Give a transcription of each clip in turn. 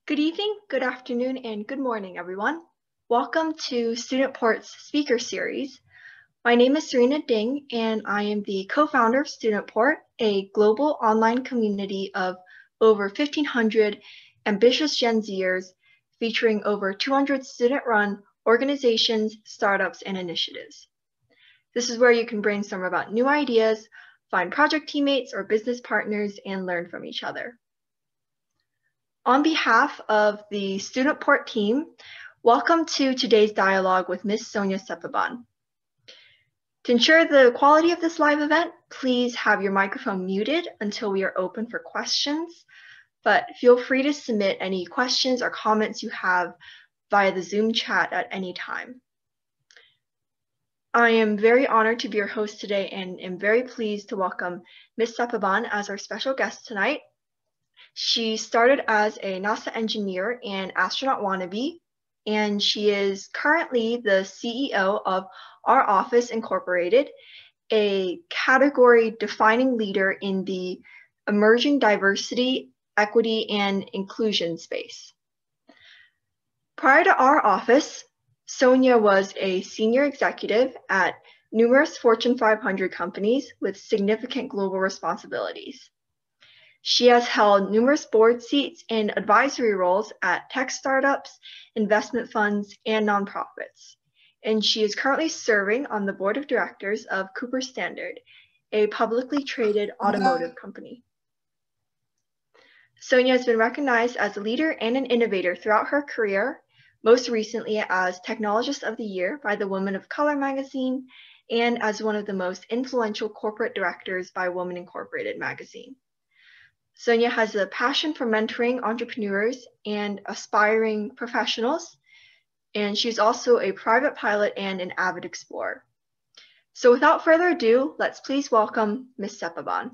Good evening, good afternoon, and good morning, everyone. Welcome to Student Port's speaker series. My name is Serena Ding, and I am the co-founder of Student Port, a global online community of over 1,500 ambitious Gen Zers featuring over 200 student-run organizations, startups, and initiatives. This is where you can brainstorm about new ideas, find project teammates or business partners, and learn from each other. On behalf of the Student Port team, welcome to today's dialogue with Ms. Sonya Sepahban. To ensure the quality of this live event, please have your microphone muted until we are open for questions, but feel free to submit any questions or comments you have via the Zoom chat at any time. I am very honored to be your host today and am very pleased to welcome Ms. Sepahban as our special guest tonight. She started as a NASA engineer and astronaut wannabe, and she is currently the CEO of Our Office Incorporated, a category-defining leader in the emerging diversity, equity, and inclusion space. Prior to Our Office, Sonya was a senior executive at numerous Fortune 500 companies with significant global responsibilities. She has held numerous board seats and advisory roles at tech startups, investment funds, and nonprofits. And she is currently serving on the board of directors of Cooper Standard, a publicly traded automotive company. Sonya has been recognized as a leader and an innovator throughout her career, most recently as Technologist of the Year by the Women of Color magazine, and as one of the most influential corporate directors by Women Incorporated magazine. Sonya has a passion for mentoring entrepreneurs and aspiring professionals, and she's also a private pilot and an avid explorer. So without further ado, let's please welcome Ms. Sepahban.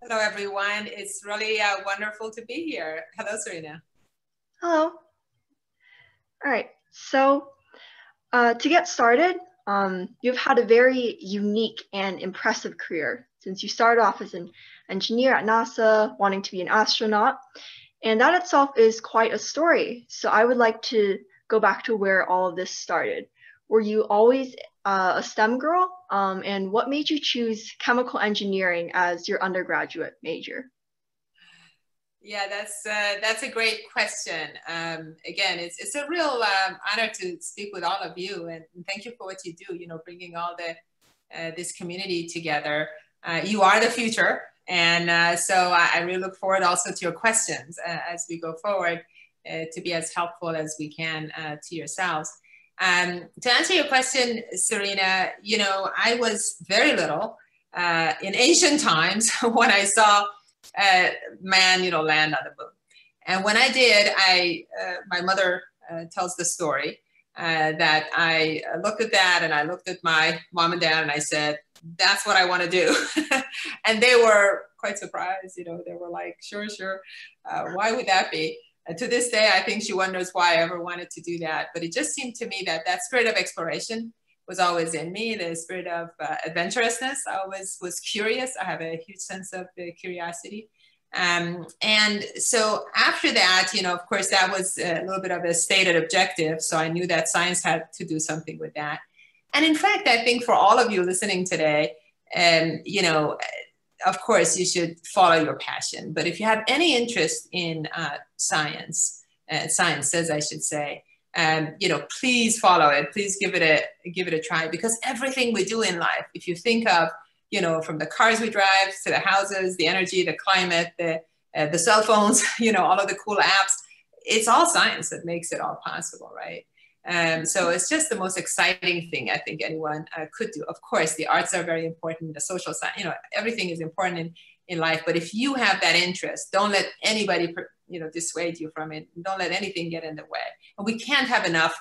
Hello, everyone. It's really wonderful to be here. Hello, Serena. Hello. All right, so to get started, you've had a very unique and impressive career since you started off as an engineer at NASA, wanting to be an astronaut, and that itself is quite a story. So I would like to go back to where all of this started. Were you always a STEM girl? And what made you choose chemical engineering as your undergraduate major? Yeah, that's a great question. Again, it's a real honor to speak with all of you, and thank you for what you do. You know, bringing all this community together. You are the future, and so I really look forward also to your questions as we go forward to be as helpful as we can to yourselves. To answer your question, Serena, you know, I was very little in ancient times when I saw man, you know, land on the moon. And when I did, my mother tells the story that I looked at that and I looked at my mom and dad and I said, that's what I want to do. And they were quite surprised. You know, they were like, sure. Why would that be? To this day, I think she wonders why I ever wanted to do that. But it just seemed to me that that spirit of exploration was always in me, the spirit of adventurousness. I always was curious. I have a huge sense of curiosity. And so after that, you know, of course, that was a little bit of a stated objective. So I knew that science had to do something with that. And in fact, I think for all of you listening today, you know, of course, you should follow your passion. But if you have any interest in sciences, I should say, you know, please follow it. Please give it a try, because everything we do in life, if you think of, you know, from the cars we drive to the houses, the energy, the climate, the cell phones, you know, all of the cool apps, it's all science that makes it all possible, right? So it's just the most exciting thing I think anyone could do. Of course, the arts are very important, the social side, you know, everything is important in life. But if you have that interest, don't let anybody, you know, dissuade you from it. Don't let anything get in the way. And we can't have enough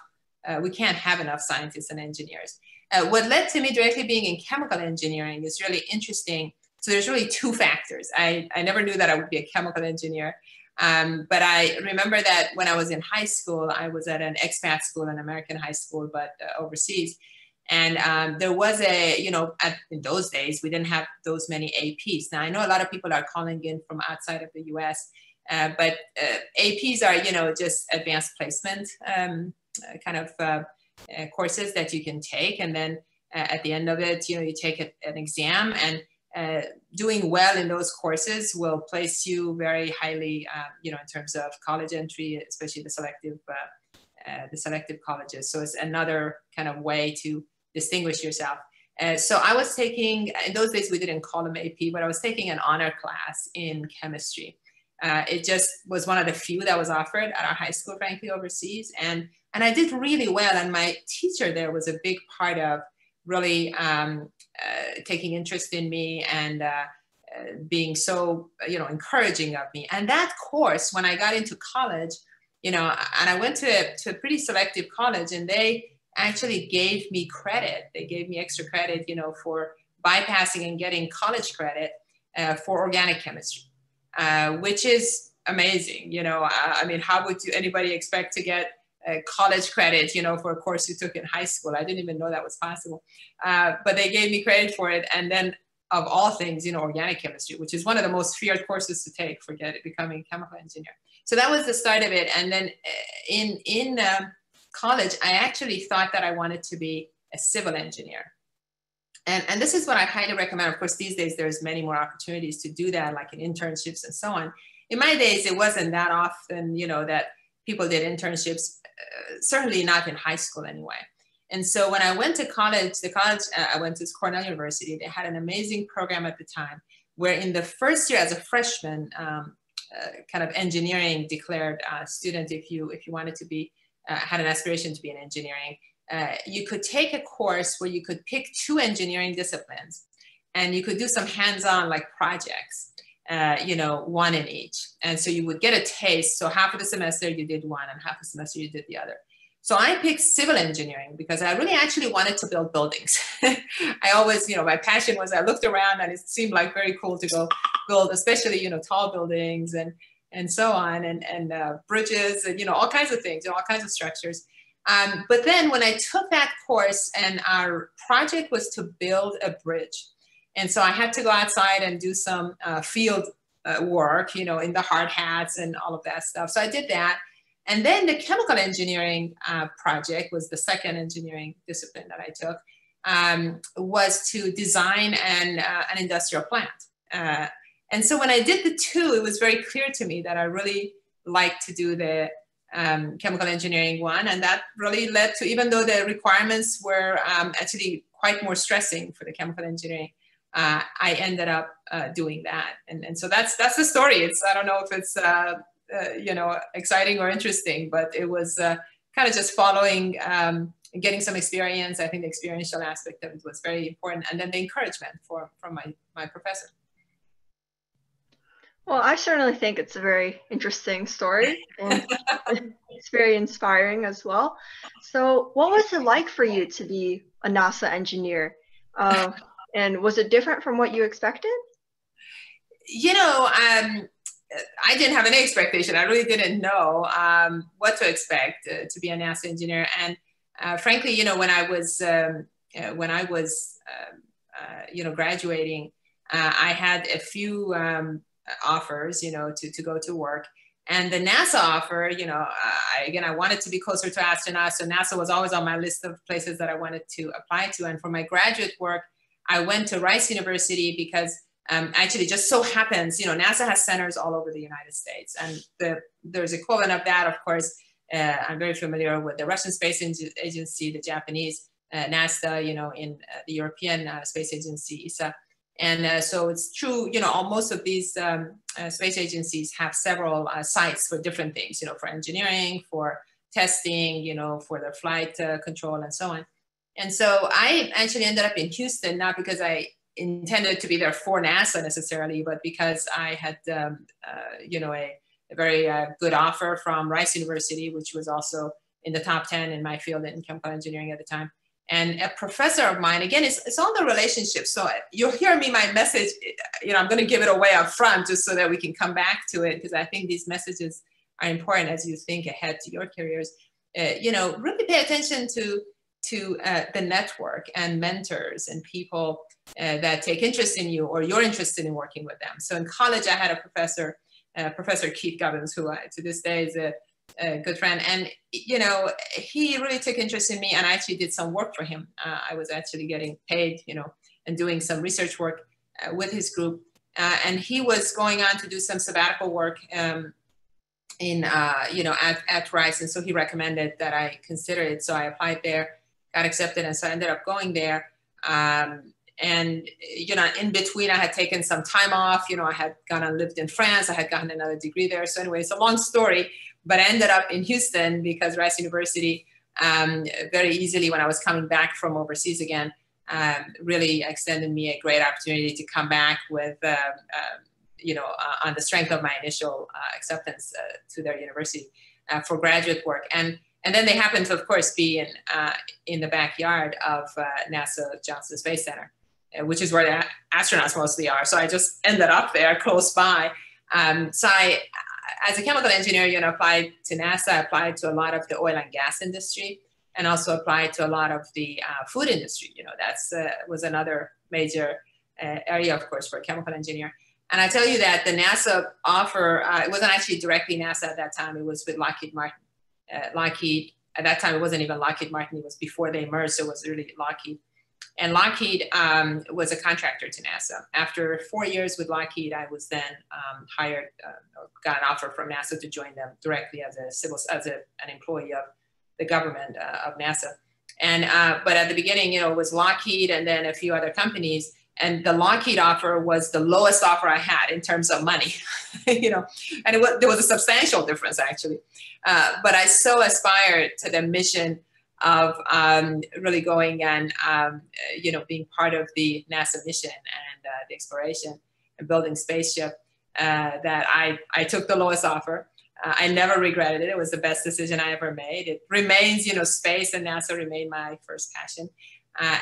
scientists and engineers. What led to me directly being in chemical engineering is really interesting. So there's really two factors. I never knew that I would be a chemical engineer. But I remember that when I was in high school, I was at an expat school, an American high school, but overseas. And there was a, in those days, we didn't have those many APs. Now, I know a lot of people are calling in from outside of the US, but APs are, just advanced placement kind of courses that you can take. And then at the end of it, you take an exam, and doing well in those courses will place you very highly, in terms of college entry, especially the selective colleges. So it's another kind of way to distinguish yourself. So I was taking, in those days we didn't call them AP, but I was taking an honor class in chemistry. It just was one of the few that was offered at our high school, frankly, overseas. And I did really well. And my teacher there was a big part of really taking interest in me and being so, encouraging of me. And that course, when I got into college, and I went to a pretty selective college, and they actually gave me credit. They gave me extra credit, for bypassing and getting college credit for organic chemistry, which is amazing. I mean, how would anybody expect to get college credit, for a course you took in high school? I didn't even know that was possible. But they gave me credit for it. And then of all things, organic chemistry, which is one of the most feared courses to take, forget it, becoming a chemical engineer. So that was the start of it. And then in college, I actually thought that I wanted to be a civil engineer. And this is what I highly recommend. Of course, these days, there's many more opportunities to do that, like in internships and so on. In my days, it wasn't that often, that people did internships, certainly not in high school anyway. And so when I went to college, the college I went to is Cornell University. They had an amazing program at the time where in the first year as a freshman, kind of engineering declared student, if you wanted to be, had an aspiration to be in engineering, you could take a course where you could pick 2 engineering disciplines, and you could do some hands-on like projects, one in each. And so you would get a taste. So half of the semester you did one and half the semester you did the other. So I picked civil engineering because I really actually wanted to build buildings. I always, my passion was, I looked around and it seemed like very cool to go build, especially, tall buildings and so on, and bridges, and, all kinds of things, all kinds of structures. But then when I took that course, and our project was to build a bridge. And so I had to go outside and do some field work, in the hard hats and all of that stuff. So I did that. And then the chemical engineering project was the second engineering discipline that I took, was to design an industrial plant. And so when I did the 2, it was very clear to me that I really liked to do the chemical engineering one. And that really led to, even though the requirements were actually quite more stressing for the chemical engineering, I ended up doing that. And so that's the story. I don't know if it's, exciting or interesting, but it was kind of just following, getting some experience. I think the experiential aspect of it was very important. And then the encouragement from my professor. Well, I certainly think it's a very interesting story, and it's very inspiring as well. So what was it like for you to be a NASA engineer? And was it different from what you expected? I didn't have any expectation. I really didn't know what to expect to be a NASA engineer. And frankly, when I was graduating, I had a few offers, to go to work. And the NASA offer, I wanted to be closer to astronauts. So NASA was always on my list of places that I wanted to apply to. And for my graduate work, I went to Rice University because actually just so happens, NASA has centers all over the United States. And there's equivalent of that, of course. I'm very familiar with the Russian Space Agency, the Japanese NASA, in the European Space Agency, ESA. And so it's true, most of these space agencies have several sites for different things, for engineering, for testing, for their flight control and so on. And so I actually ended up in Houston, not because I intended to be there for NASA necessarily, but because I had, a very good offer from Rice University, which was also in the top 10 in my field in chemical engineering at the time. And a professor of mine, again, it's all the relationships. So you'll hear me, my message, I'm going to give it away up front just so that we can come back to it, because I think these messages are important as you think ahead to your careers. Really pay attention to to the network and mentors and people that take interest in you, or you're interested in working with them. So in college, I had a professor, Professor Keith Gubbins, who to this day is a good friend. And, you know, he really took interest in me, and I actually did some work for him. I was actually getting paid, you know, and doing some research work with his group. And he was going on to do some sabbatical work you know, at Rice. And so he recommended that I consider it. So I applied there, got accepted. And so I ended up going there. And, you know, in between, I had taken some time off. You know, I had gone and lived in France. I had gotten another degree there. So anyway, it's a long story, but I ended up in Houston because Rice University, very easily when I was coming back from overseas again, really extended me a great opportunity to come back with, you know, on the strength of my initial acceptance to their university for graduate work. And then they happened to, of course, be in the backyard of NASA Johnson Space Center, which is where the astronauts mostly are. So I just ended up there close by. So I, as a chemical engineer, you know, applied to NASA, I applied to a lot of the oil and gas industry, and also applied to a lot of the food industry. You know, that's was another major area, of course, for a chemical engineer. And I tell you that the NASA offer, it wasn't actually directly NASA at that time, it was with Lockheed Martin. Lockheed, at that time, it wasn't even Lockheed Martin, it was before they merged, so it was really Lockheed. And Lockheed was a contractor to NASA. After 4 years with Lockheed, I was then hired, got an offer from NASA to join them directly as an employee of the government of NASA. And, but at the beginning, you know, it was Lockheed and then a few other companies. And the Lockheed offer was the lowest offer I had in terms of money, you know, and there was a substantial difference actually. But I so aspired to the mission of really going and, you know, being part of the NASA mission and the exploration and building spaceship that I took the lowest offer. I never regretted it. It was the best decision I ever made. It remains, you know, space and NASA remain my first passion.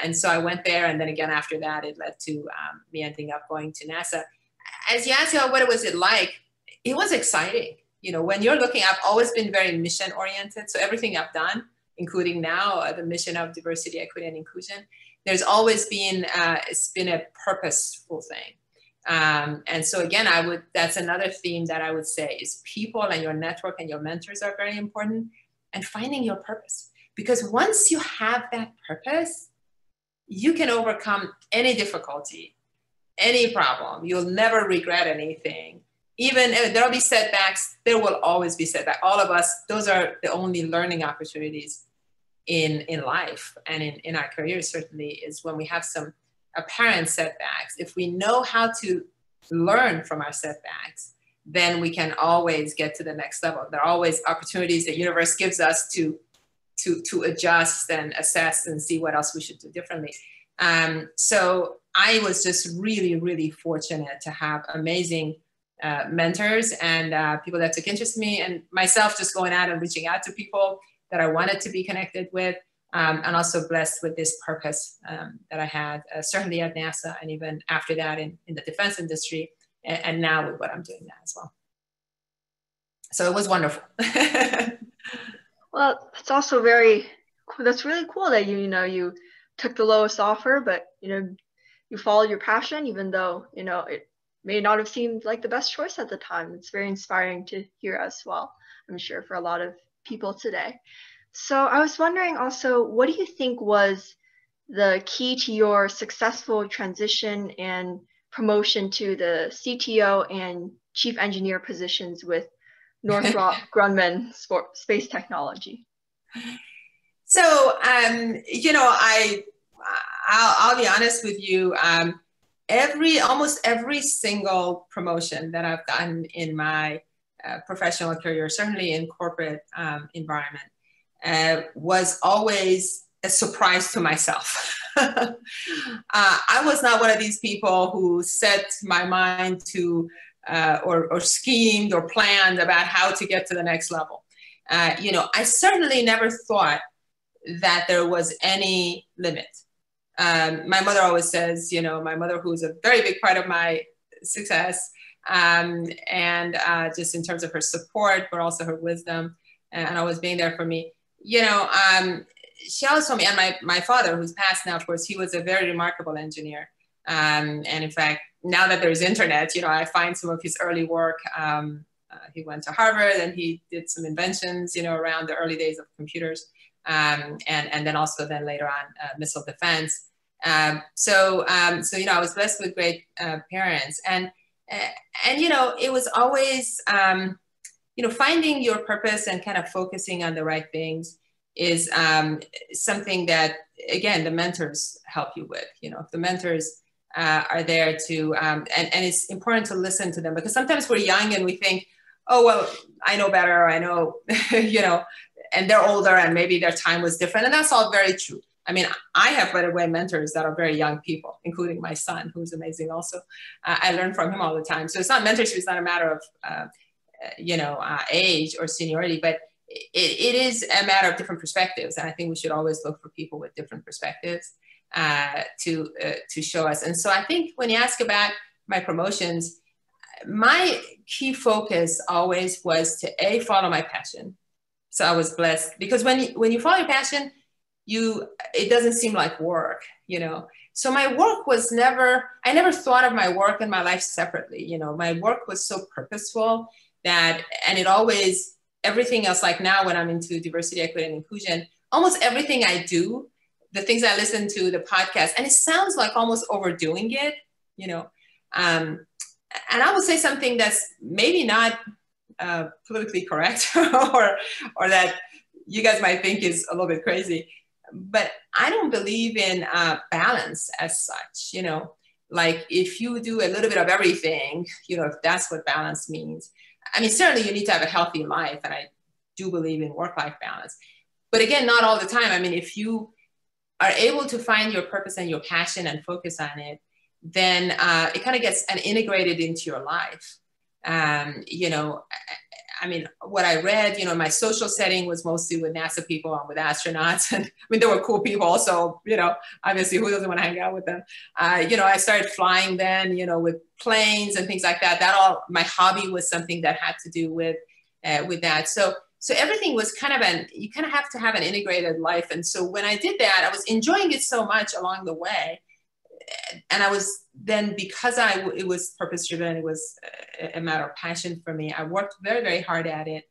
And so I went there, and then again after that, it led to me ending up going to NASA. As you ask, what was it like? It was exciting. You know, when you're looking, I've always been very mission oriented. So everything I've done, including now the mission of diversity, equity, and inclusion, there's always been, it's been a purposeful thing. And so again, that's another theme that I would say is people and your network and your mentors are very important, and finding your purpose. Because once you have that purpose, you can overcome any difficulty, any problem. You'll never regret anything. Even if there'll be setbacks, there will always be setbacks. All of us, those are the only learning opportunities in life and in our careers, certainly, is when we have some apparent setbacks. If we know how to learn from our setbacks, then we can always get to the next level. There are always opportunities the universe gives us to adjust and assess and see what else we should do differently. So I was just really, really fortunate to have amazing mentors and people that took interest in me, and myself just going out and reaching out to people that I wanted to be connected with, and also blessed with this purpose that I had, certainly at NASA, and even after that in the defense industry, and now with what I'm doing now as well. So it was wonderful. Well, it's also that's really cool that you took the lowest offer, but you followed your passion, even though it may not have seemed like the best choice at the time. It's very inspiring to hear as well, I'm sure, for a lot of people today. So I was wondering also, what do you think was the key to your successful transition and promotion to the CTO and chief engineer positions with Northrop Grumman Space Technology? So, I'll be honest with you. Almost every single promotion that I've gotten in my professional career, certainly in corporate environment, was always a surprise to myself. I was not one of these people who set my mind to or schemed or planned about how to get to the next level. I certainly never thought that there was any limit. My mother always says, my mother, who's a very big part of my success, and just in terms of her support, but also her wisdom and always being there for me, she always told me, and my father, who's passed now, of course, he was a very remarkable engineer. And in fact, now that there's internet, you know, I find some of his early work. He went to Harvard and he did some inventions, you know, around the early days of computers. And then also then later on missile defense. So, you know, I was blessed with great parents. And, you know, it was always, you know, finding your purpose and kind of focusing on the right things is something that, again, the mentors help you with. You know, if the mentors are there to, and it's important to listen to them, because sometimes we're young and we think, oh, well, I know better, I know, you know, and they're older and maybe their time was different. And that's all very true. I mean, I have, by the way, mentors that are very young people, including my son, who's amazing also. I learn from him all the time. So it's not mentorship, it's not a matter of, you know, age or seniority, but it is a matter of different perspectives. And I think we should always look for people with different perspectives to show us. And so I think when you ask about my promotions, my key focus always was to follow my passion. So I was blessed because when you follow your passion, it doesn't seem like work, you know. So my work was I never thought of my work and my life separately. You know, my work was so purposeful that, and it always, everything else, like now when I'm into diversity, equity, and inclusion, almost everything I do, the things I listen to, the podcast, and it sounds like almost overdoing it, you know. And I will say something that's maybe not politically correct or that you guys might think is a little bit crazy, but I don't believe in balance as such, you know. Like if you do a little bit of everything, you know, if that's what balance means. I mean, certainly you need to have a healthy life, and I do believe in work-life balance. But again, not all the time. I mean, if you are able to find your purpose and your passion and focus on it, then it kind of gets integrated into your life. You know, I mean, what I read, you know, my social setting was mostly with NASA people and with astronauts. And I mean, there were cool people also, you know, obviously who doesn't want to hang out with them? You know, I started flying then, you know, with planes and things like that. My hobby was something that had to do with that. So everything was kind of you kind of have to have an integrated life. And so when I did that, I was enjoying it so much along the way. And I was then, because it was purpose driven, it was a matter of passion for me. I worked very, very hard at it.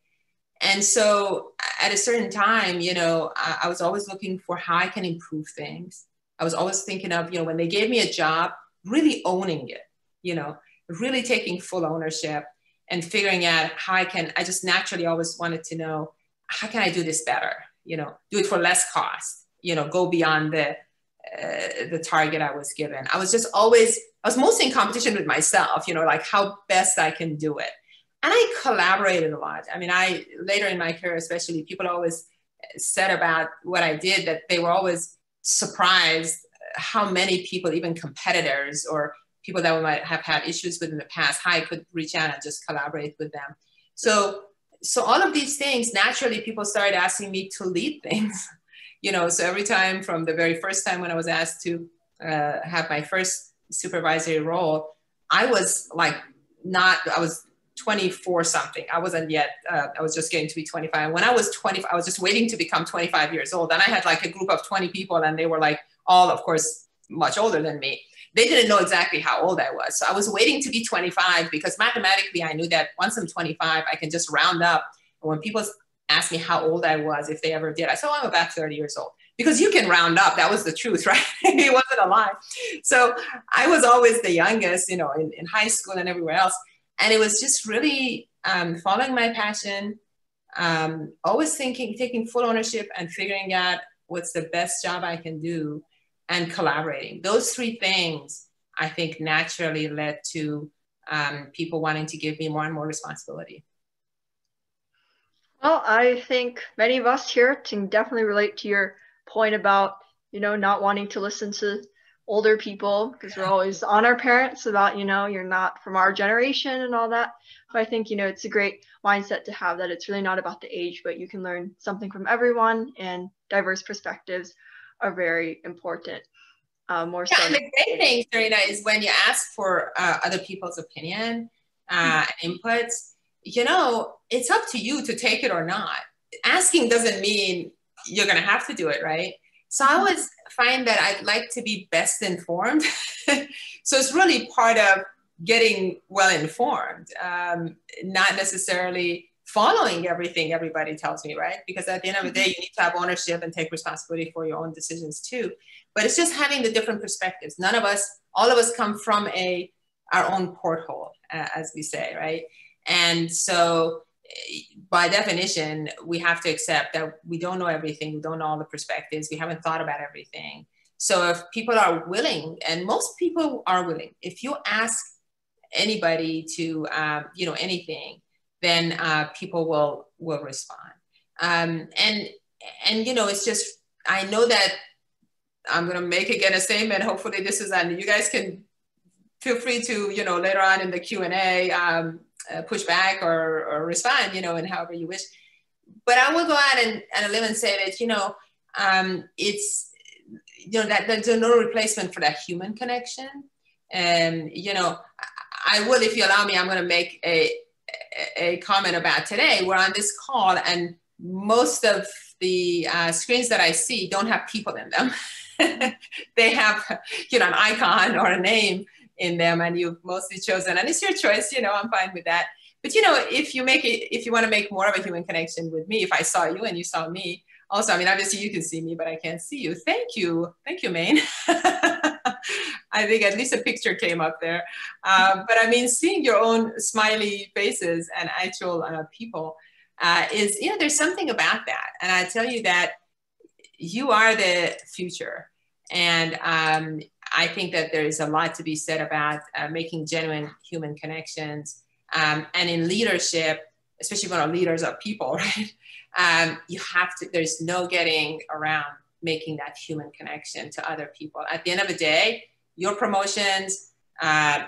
And so at a certain time, you know, I was always looking for how I can improve things. I was always thinking of, you know, when they gave me a job, really owning it, you know, really taking full ownership and figuring out how I just naturally always wanted to know, how can I do this better? You know, do it for less cost, you know, go beyond the target I was given. I was mostly in competition with myself, you know, like how best I can do it. And I collaborated a lot. I mean, later in my career, especially, people always said about what I did that they were always surprised how many people, even competitors or people that we might have had issues with in the past, how I could reach out and just collaborate with them. So all of these things, naturally, people started asking me to lead things. You know, so every time from the very first time when I was asked to have my first supervisory role, I was 24 something. I wasn't yet, I was just getting to be 25. When I was 20, I was just waiting to become 25 years old. And I had like a group of 20 people and they were like all, of course, much older than me. They didn't know exactly how old I was. So I was waiting to be 25 because mathematically I knew that once I'm 25, I can just round up. And when people asked me how old I was, if they ever did, I said, oh, I'm about 30 years old. Because you can round up. That was the truth, right? It wasn't a lie. So I was always the youngest, you know, in high school and everywhere else. And it was just really following my passion, always taking full ownership and figuring out what's the best job I can do and collaborating. Those three things, I think, naturally led to people wanting to give me more and more responsibility. Well, I think many of us here can definitely relate to your point about, you know, not wanting to listen to older people because we're always on our parents about, you know, you're not from our generation and all that. But I think, you know, it's a great mindset to have that it's really not about the age, but you can learn something from everyone, and diverse perspectives are very important. More so. And the great thing, Serena, is when you ask for other people's opinion, inputs, you know, it's up to you to take it or not. Asking doesn't mean, you're going to have to do it, right? So I always find that I'd like to be best informed. So it's really part of getting well informed, not necessarily following everything everybody tells me, right? Because at the end of the day, you need to have ownership and take responsibility for your own decisions too. But it's just having the different perspectives. None of us, all of us come from our own porthole, as we say, right? And so by definition, we have to accept that we don't know everything. We don't know all the perspectives. We haven't thought about everything. So if people are willing, and most people are willing, if you ask anybody to, anything, then people will respond. And it's just, I know that I'm going to make again a statement. Hopefully this is, and you guys can feel free to, later on in the Q&A, push back or respond, in however you wish. But I will go out and live and say that, it's, that there's no replacement for that human connection. And, I will, if you allow me, I'm going to make a comment about today. We're on this call and most of the screens that I see don't have people in them. They have, an icon or a name in them, and you've mostly chosen, and it's your choice, I'm fine with that. But if you want to make more of a human connection with me, if I saw you and you saw me also, I mean, obviously you can see me, but I can't see you. Thank you, Maine. I think at least a picture came up there. But I mean, seeing your own smiley faces and actual people is, there's something about that. And I tell you that you are the future. And I think that there is a lot to be said about making genuine human connections. And in leadership, especially when our leaders are people, right? You have to, there's no getting around making that human connection to other people. At the end of the day, your promotions,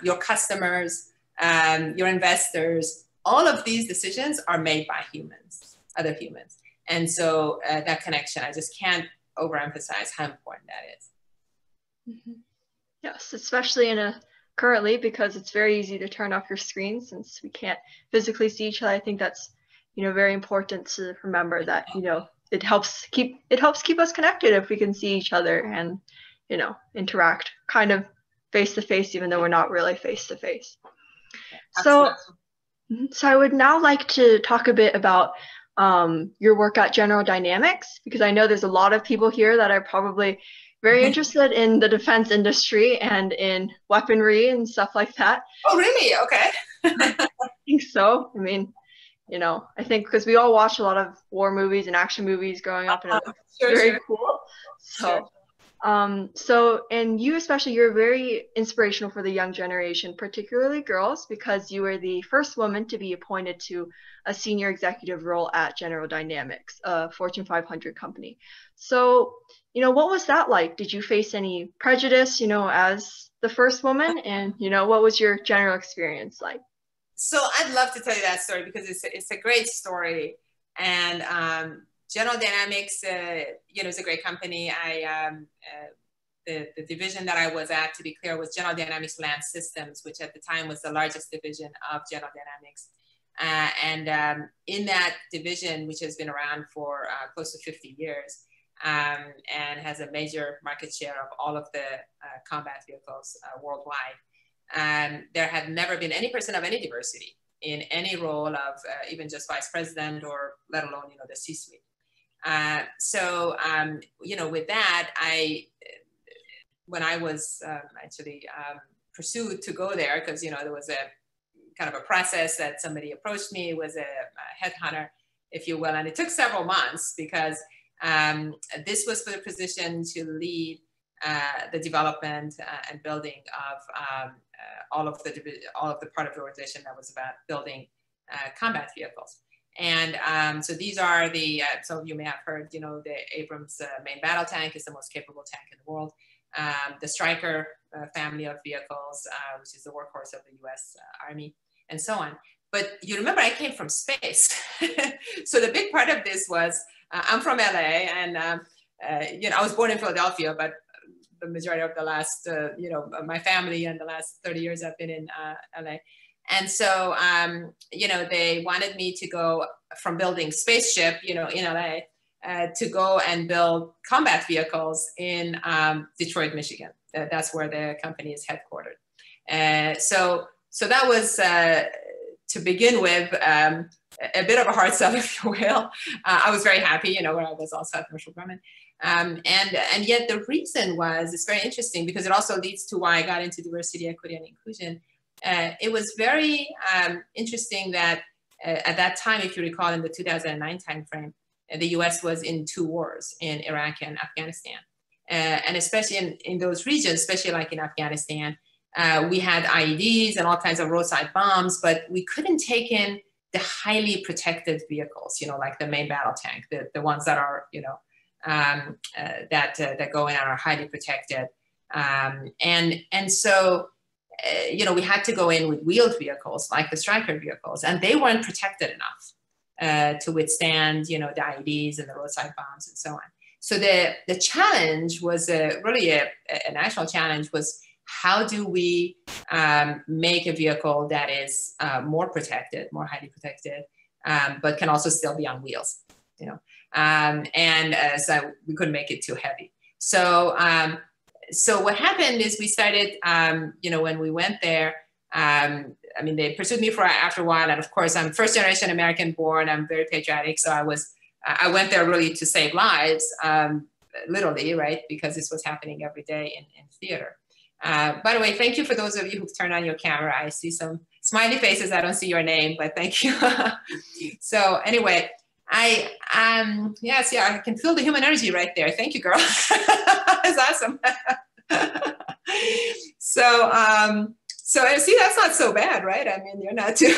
your customers, your investors, all of these decisions are made by humans, other humans. And so that connection, I just can't overemphasize how important that is. Mm-hmm. Yes, especially currently, because it's very easy to turn off your screen since we can't physically see each other. I think that's, very important to remember that, it helps keep us connected if we can see each other and, interact kind of face to face, even though we're not really face to face. So I would now like to talk a bit about your work at General Dynamics, because I know there's a lot of people here that are probably very interested in the defense industry and in weaponry and stuff like that. Oh, really? Okay. I think so. I mean, I think because we all watch a lot of war movies and action movies growing up, and it's very cool. So, and you especially, you're very inspirational for the young generation, particularly girls, because you were the first woman to be appointed to a senior executive role at General Dynamics, a Fortune 500 company. So, what was that like? Did you face any prejudice, as the first woman? And, what was your general experience like? So I'd love to tell you that story because it's a great story. And General Dynamics, is a great company. The division that I was at, to be clear, was General Dynamics Land Systems, which at the time was the largest division of General Dynamics. And in that division, which has been around for close to 50 years, and has a major market share of all of the combat vehicles worldwide, there had never been any person of any diversity in any role of even just vice president or let alone, the C-suite. So, with that, when I was actually pursued to go there, because, there was a kind of a process that somebody approached me, was a headhunter, if you will, and it took several months because this was for the position to lead the development and building of all of the part of the organization that was about building combat vehicles. And so these are some of you may have heard, the Abrams main battle tank is the most capable tank in the world. The Stryker family of vehicles, which is the workhorse of the US Army, and so on. But you remember I came from space. So the big part of this was, I'm from LA, and I was born in Philadelphia, but the majority of the last, my family and the last 30 years I've been in LA. And so, they wanted me to go from building spaceship, in LA, to go and build combat vehicles in Detroit, Michigan. That's where the company is headquartered. So that was, to begin with, a bit of a hard sell, if you will. I was very happy, where I was also at Northrop Grumman. And yet the reason was, it's very interesting because it also leads to why I got into diversity, equity, and inclusion. It was very interesting that at that time, if you recall, in the 2009 timeframe, the US was in 2 wars in Iraq and Afghanistan. And especially in those regions, especially like in Afghanistan, we had IEDs and all kinds of roadside bombs, but we couldn't take in the highly protected vehicles, like the main battle tank, the ones that are, that go in and are highly protected. And so, we had to go in with wheeled vehicles like the Stryker vehicles, and they weren't protected enough to withstand, the IEDs and the roadside bombs and so on. So the challenge was really a national challenge was, how do we make a vehicle that is more protected, more highly protected, but can also still be on wheels, so we couldn't make it too heavy. So what happened is we started, when we went there, they pursued me after a while, and of course I'm first generation American born. I'm very patriotic, so I went there really to save lives, literally, right, because this was happening every day in theater. By the way, thank you for those of you who've turned on your camera. I see some smiley faces. I don't see your name, but thank you. So anyway, I can feel the human energy right there. Thank you, girl. It's awesome. So see, that's not so bad, right? You're not too.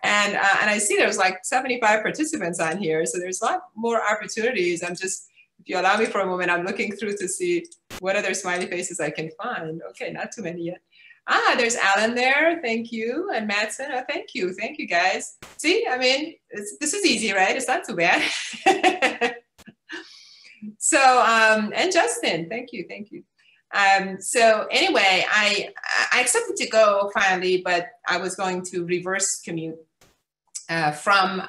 And I see there's like 75 participants on here, so there's a lot more opportunities. If you allow me for a moment, I'm looking through to see what other smiley faces I can find. Okay, not too many yet. There's Alan there, thank you, and Madsen, oh, thank you guys. See, this is easy, right? It's not too bad. So, and Justin, thank you. So anyway, I accepted to go finally, but I was going to reverse commute from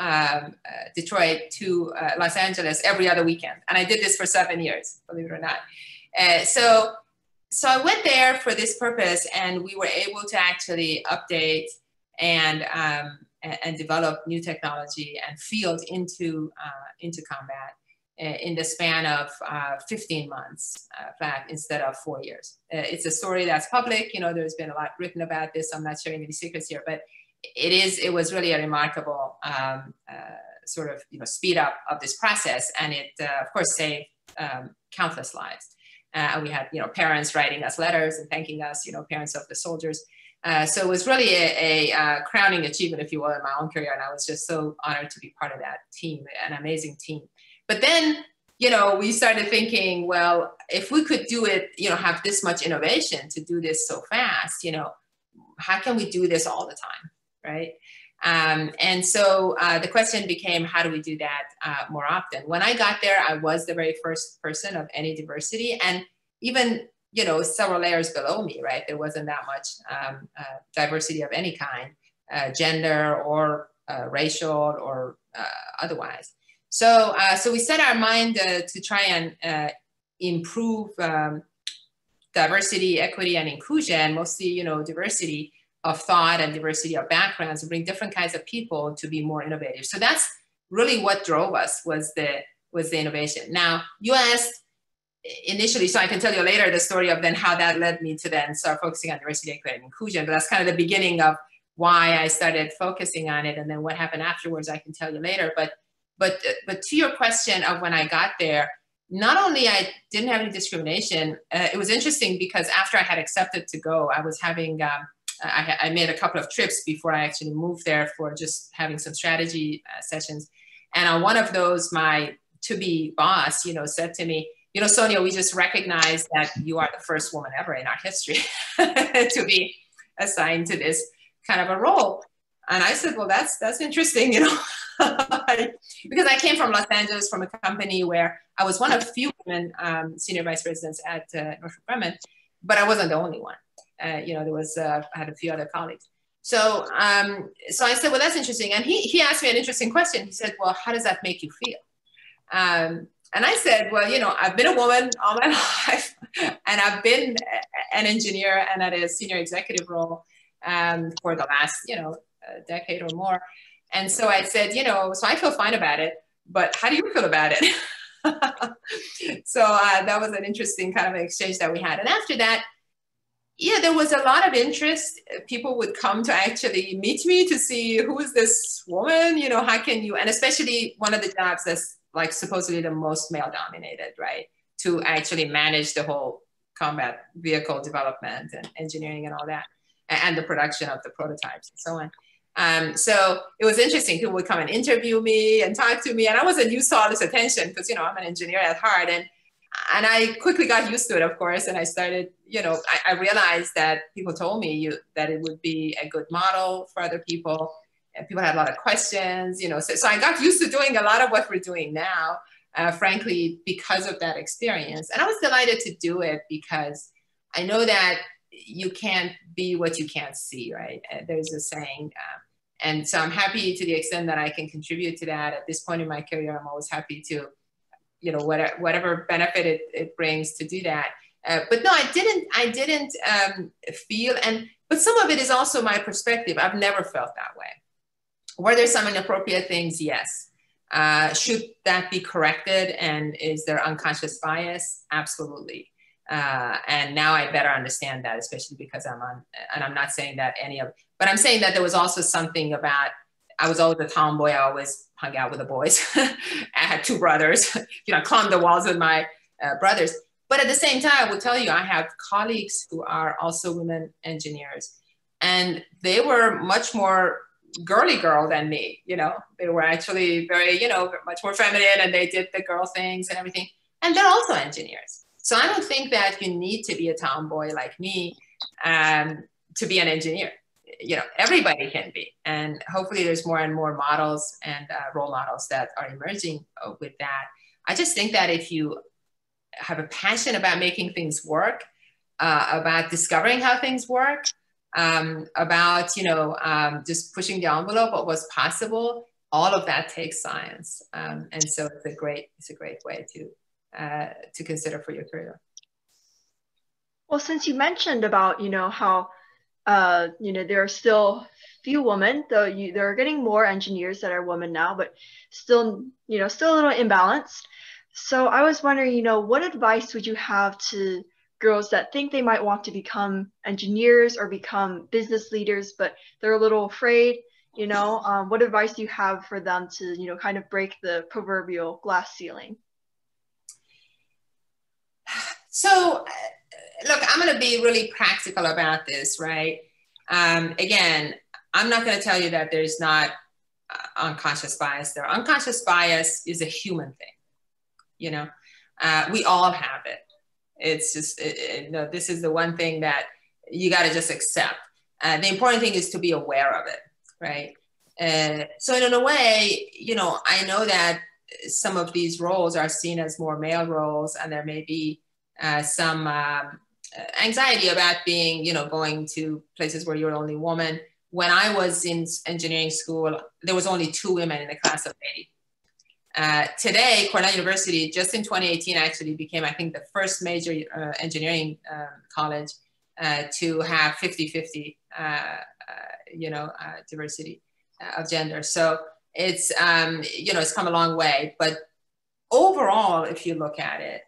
Detroit to Los Angeles every other weekend. And I did this for 7 years, believe it or not. So I went there for this purpose, and we were able to actually update and develop new technology and field into combat in the span of 15 months flat instead of 4 years. It's a story that's public. There's been a lot written about this. I'm not sharing any secrets here, but it was really a remarkable sort of speed up of this process, and it of course saved countless lives. We had parents writing us letters and thanking us, parents of the soldiers. So it was really a crowning achievement, if you will, in my own career, and I was just so honored to be part of that team, an amazing team. But then we started thinking, well, if we could do it, have this much innovation to do this so fast, how can we do this all the time? Right. And so the question became, how do we do that more often? When I got there, I was the very first person of any diversity, and even, several layers below me, right? There wasn't that much diversity of any kind, gender or racial or otherwise. So we set our mind to try and improve diversity, equity, and inclusion, mostly, diversity of thought and diversity of backgrounds, and bring different kinds of people to be more innovative. So that's really what drove us, was the innovation. Now, you asked initially, so I can tell you later the story of then how that led me to then start focusing on diversity, equity, and inclusion. But that's kind of the beginning of why I started focusing on it, and then what happened afterwards I can tell you later. But to your question of when I got there, not only I didn't have any discrimination, it was interesting because after I had accepted to go, I was having I made a couple of trips before I actually moved there for just having some strategy sessions. And on one of those, my to-be boss, said to me, Sonya, we just recognized that you are the first woman ever in our history to be assigned to this kind of a role. And I said, well, that's interesting, because I came from Los Angeles, from a company where I was one of few women senior vice presidents at Northrop Grumman, but I wasn't the only one. There was, I had a few other colleagues. So I said, well, that's interesting. And he asked me an interesting question. He said, well, how does that make you feel? And I said, well, you know, I've been a woman all my life, and I've been an engineer and at a senior executive role for the last, you know, decade or more. And so I said, you know, so I feel fine about it, but how do you feel about it? So that was an interesting kind of exchange that we had. And after that, yeah, there was a lot of interest. People would come to actually meet me to see, who is this woman, you know, how can you, and especially one of the jobs that's like supposedly the most male dominated, right? To actually manage the whole combat vehicle development and engineering and all that, and the production of the prototypes and so on. So it was interesting. People would come and interview me and talk to me, and I wasn't used to all this attention because, you know, I'm an engineer at heart, and I quickly got used to it, of course, and I started, you know, I realized that people told me that it would be a good model for other people, and people had a lot of questions, you know, so I got used to doing a lot of what we're doing now, frankly, because of that experience. And I was delighted to do it because I know that you can't be what you can't see, right? There's a saying. And so I'm happy to the extent that I can contribute to that. At this point in my career, I'm always happy to, you know, whatever benefit it brings to do that. But no, I didn't feel, but some of it is also my perspective. I've never felt that way. Were there some inappropriate things? Yes. Should that be corrected? And is there unconscious bias? Absolutely. And now I better understand that, especially because and I'm not saying that but I'm saying that there was also something about, I was always a tomboy. I always hung out with the boys. I had two brothers, you know, climbed the walls with my brothers. But at the same time, I will tell you, I have colleagues who are also women engineers, and they were much more girly girl than me. You know, they were actually very, you know, much more feminine, and they did the girl things and everything. And they're also engineers. So I don't think that you need to be a tomboy like me to be an engineer. You know, everybody can be. And hopefully there's more and more models and role models that are emerging with that. I just think that if you have a passion about making things work, about discovering how things work, about, you know, just pushing the envelope of what's possible, all of that takes science. And so it's a great way to consider for your career. Well, since you mentioned about, you know, how you know, there are still few women, though there are getting more engineers that are women now, but still, you know, still a little imbalanced. So I was wondering, you know, what advice would you have to girls that think they might want to become engineers or become business leaders, but they're a little afraid, you know, what advice do you have for them to, you know, kind of break the proverbial glass ceiling? So, look, I'm going to be really practical about this, right? Again, I'm not going to tell you that there's not unconscious bias there. Unconscious bias is a human thing, you know. We all have it. It's just, you know, this is the one thing that you got to just accept. The important thing is to be aware of it, right? So in a way, you know, I know that some of these roles are seen as more male roles, and there may be some anxiety about being, you know, going to places where you're the only woman. When I was in engineering school, there was only 2 women in the class of 80. Today, Cornell University, just in 2018, actually became, I think, the first major engineering college to have 50-50, you know, diversity of gender. So it's, you know, it's come a long way. But overall, if you look at it,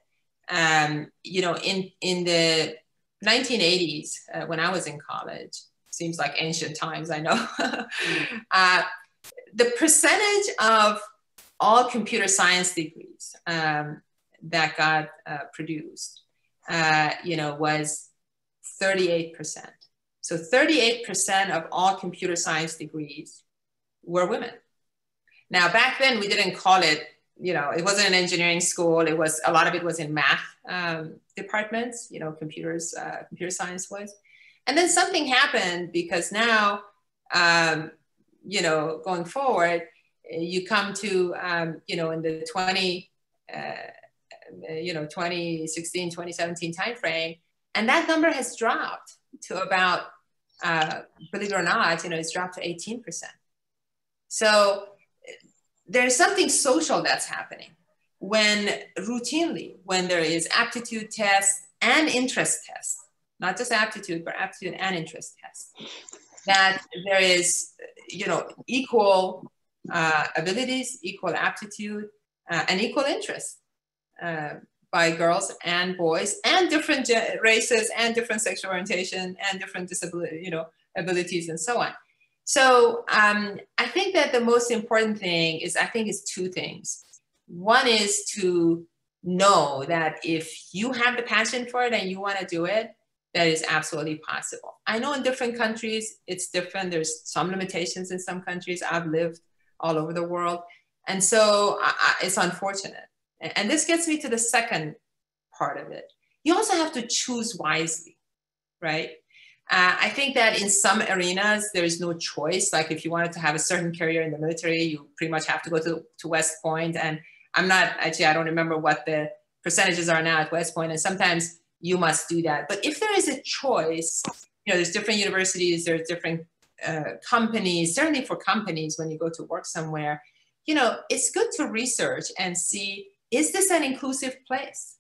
you know, in the 1980s, when I was in college, seems like ancient times, I know, the percentage of all computer science degrees that got produced, you know, was 38%. So 38% of all computer science degrees were women. Now, back then, we didn't call it, you know, it wasn't an engineering school. It was, a lot of it was in math departments, you know, computer science was. And then something happened, because now, you know, going forward, you come to, you know, in the 2016, 2017 timeframe, and that number has dropped to about, believe it or not, you know, it's dropped to 18%. So there's something social that's happening, when routinely, when there is aptitude tests and interest tests, not just aptitude, but aptitude and interest tests, that there is, you know, equal abilities, equal aptitude, and equal interest by girls and boys, and different races, and different sexual orientation, and different disability, you know, abilities, and so on. So I think that the most important thing is, I think, is two things. One is to know that if you have the passion for it and you want to do it, that is absolutely possible. I know in different countries it's different. There's some limitations in some countries. I've lived all over the world. And so it's unfortunate. And this gets me to the second part of it. You also have to choose wisely, right? I think that in some arenas, there's no choice. Like if you wanted to have a certain career in the military, you pretty much have to go to West Point. And I'm not, actually, I don't remember what the percentages are now at West Point. And sometimes you must do that. But if there is a choice, you know, there's different universities, there's different companies, certainly for companies, when you go to work somewhere, you know, it's good to research and see, is this an inclusive place?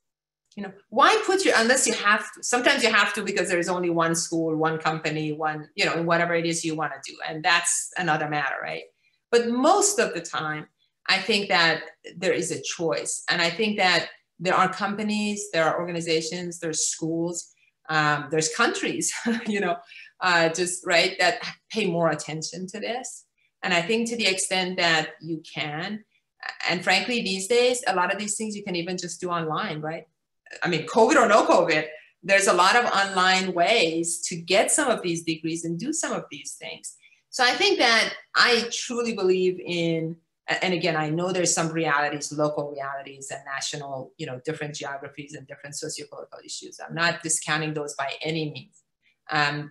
You know, why put you, unless you have to, sometimes you have to because there's only one school, one company, one, you know, whatever it is you want to do. And that's another matter, right? But most of the time, I think that there is a choice. And I think that there are companies, there are organizations, there's schools, there's countries, you know, just, right, that pay more attention to this. And I think to the extent that you can, and frankly, these days, a lot of these things you can even just do online, right? I mean, COVID or no COVID, there's a lot of online ways to get some of these degrees and do some of these things. So I think that I truly believe in, and again, I know there's some realities, local realities and national, you know, different geographies and different sociopolitical issues. I'm not discounting those by any means.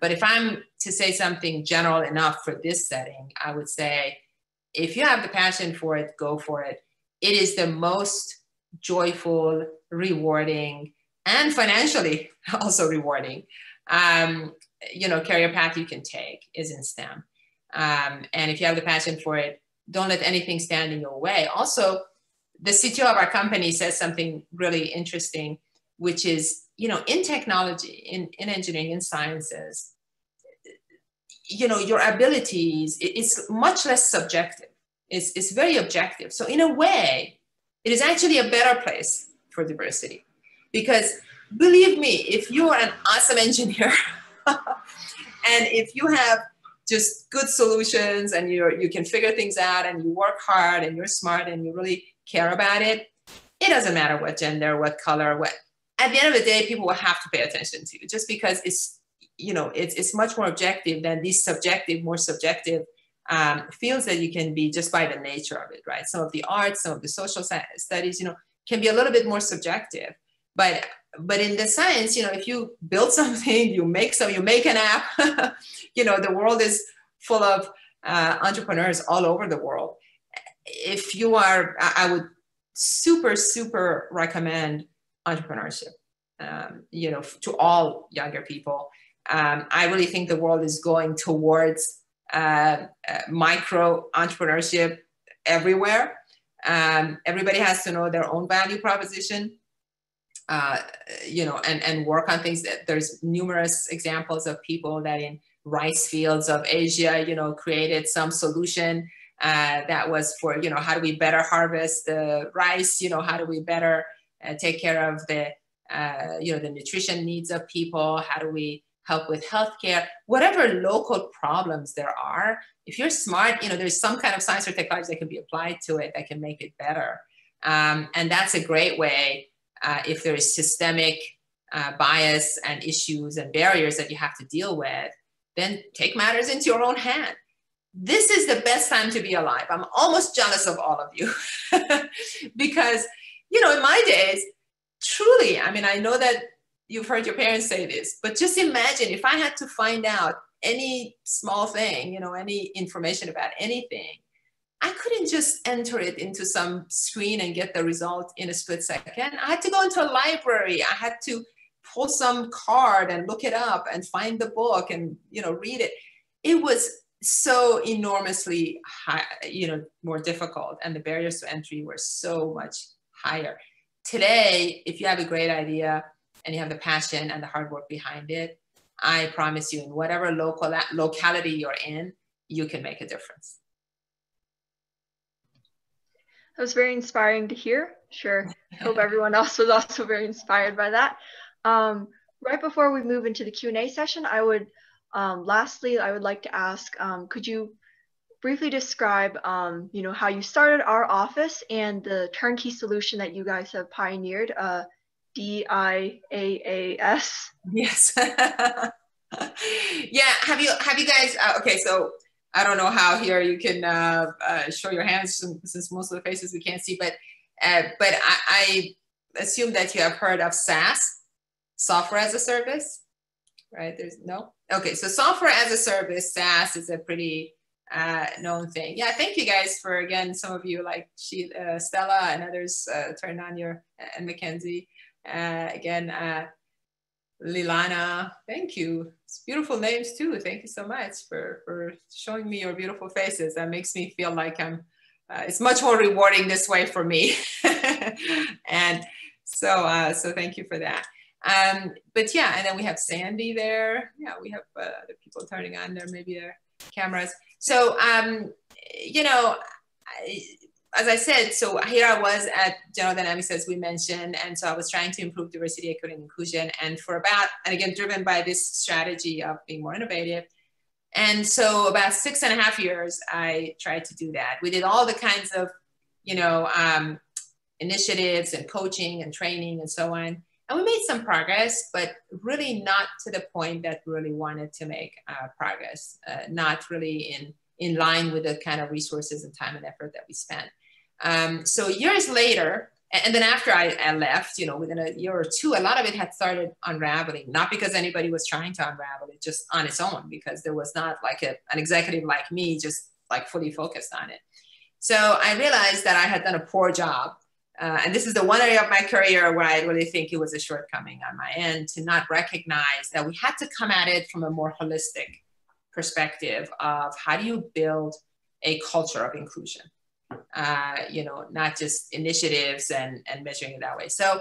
But if I'm to say something general enough for this setting, I would say, if you have the passion for it, go for it. It is the most joyful, rewarding, and financially also rewarding, you know, career path you can take is in STEM. And if you have the passion for it, don't let anything stand in your way. Also, the CTO of our company says something really interesting, which is, you know, in technology, in engineering, in sciences, you know, your abilities, it's much less subjective. It's very objective. So in a way, it is actually a better place for diversity. Because believe me, if you are an awesome engineer and if you have just good solutions and you can figure things out and you work hard and you're smart and you really care about it, it doesn't matter what gender, what color, what. At the end of the day, people will have to pay attention to you just because it's, you know, it's much more objective than these subjective, more subjective fields that you can be just by the nature of it, right? Some of the arts, some of the social studies, you know, can be a little bit more subjective. But in the science, you know, if you build something, you make an app, you know, the world is full of entrepreneurs all over the world. If you are, I would super recommend entrepreneurship, you know, to all younger people. I really think the world is going towards micro entrepreneurship everywhere. Everybody has to know their own value proposition, you know, and work on things. That there's numerous examples of people that in rice fields of Asia, you know, created some solution that was for, you know, how do we better harvest the rice? You know, how do we better take care of the, you know, the nutrition needs of people? How do we help with healthcare? Whatever local problems there are, if you're smart, you know, there's some kind of science or technology that can be applied to it that can make it better. And that's a great way, if there is systemic bias and issues and barriers that you have to deal with, then take matters into your own hand. This is the best time to be alive. I'm almost jealous of all of you because, you know, in my days, truly, I mean, I know that you've heard your parents say this, but just imagine if I had to find out any small thing, you know, any information about anything, I couldn't just enter it into some screen and get the result in a split second. I had to go into a library. I had to pull some card and look it up and find the book and, you know, read it. It was so enormously high, you know, more difficult, and the barriers to entry were so much hire. Today, if you have a great idea and you have the passion and the hard work behind it, I promise you, in whatever locality you're in, you can make a difference. That was very inspiring to hear. Sure. I hope everyone else was also very inspired by that. Right before we move into the Q&A session, lastly, I would like to ask, could you briefly describe, how you started our office and the turnkey solution that you guys have pioneered, DIAAS? Yes. Yeah. Have you guys? Okay, so I don't know how here you can show your hands since most of the faces we can't see, but I assume that you have heard of SaaS, software as a service, right? There's no. Okay, so software as a service, SaaS, is a pretty known thing. Yeah, thank you guys for, again, some of you like Stella and others turned on your, and Mackenzie. Again, Lilana, thank you. It's beautiful names too. Thank you so much for showing me your beautiful faces. That makes me feel like it's much more rewarding this way for me. And so thank you for that. But yeah, and then we have Sandy there. Yeah, we have other people turning on their maybe their cameras. So, as I said, so here I was at General Dynamics, as we mentioned, and so I was trying to improve diversity, equity, and inclusion, and again, driven by this strategy of being more innovative. And so about 6.5 years, I tried to do that. We did all the kinds of, initiatives and coaching and training and so on. And we made some progress, but really not to the point that we really wanted to make progress, not really in line with the kind of resources and time and effort that we spent. So years later, and then after I left, within a year or two, a lot of it had started unraveling, not because anybody was trying to unravel it, just on its own, because there was not like an executive like me, just like fully focused on it. So I realized that I had done a poor job. And this is the one area of my career where I really think it was a shortcoming on my end, to not recognize that we had to come at it from a more holistic perspective of how do you build a culture of inclusion, not just initiatives and measuring it that way. So,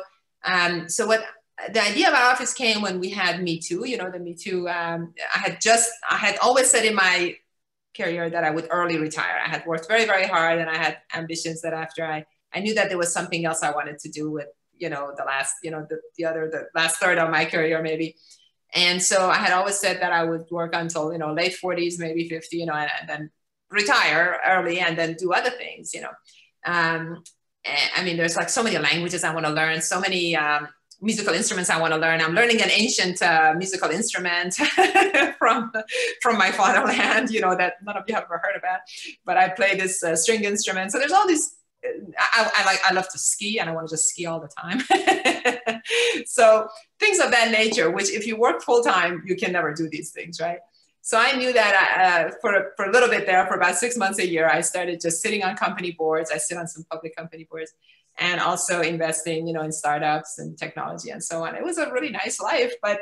what the idea of our office came when we had Me Too, the Me Too, I had always said in my career that I would early retire. I had worked very, very hard, and I had ambitions that after I knew that there was something else I wanted to do with, the last third of my career maybe. And so I had always said that I would work until, late 40s, maybe 50, and then retire early and then do other things, I mean, there's like so many languages I want to learn, so many musical instruments I want to learn. I'm learning an ancient musical instrument from my fatherland, that none of you have ever heard about, but I play this string instrument. So there's all these, I love to ski, and I want to just ski all the time. So things of that nature, which if you work full time, you can never do these things, right? So I knew that for a little bit there, for about 6 months a year, I started just sitting on company boards. I sit on some public company boards, and also investing, in startups and technology and so on. It was a really nice life, but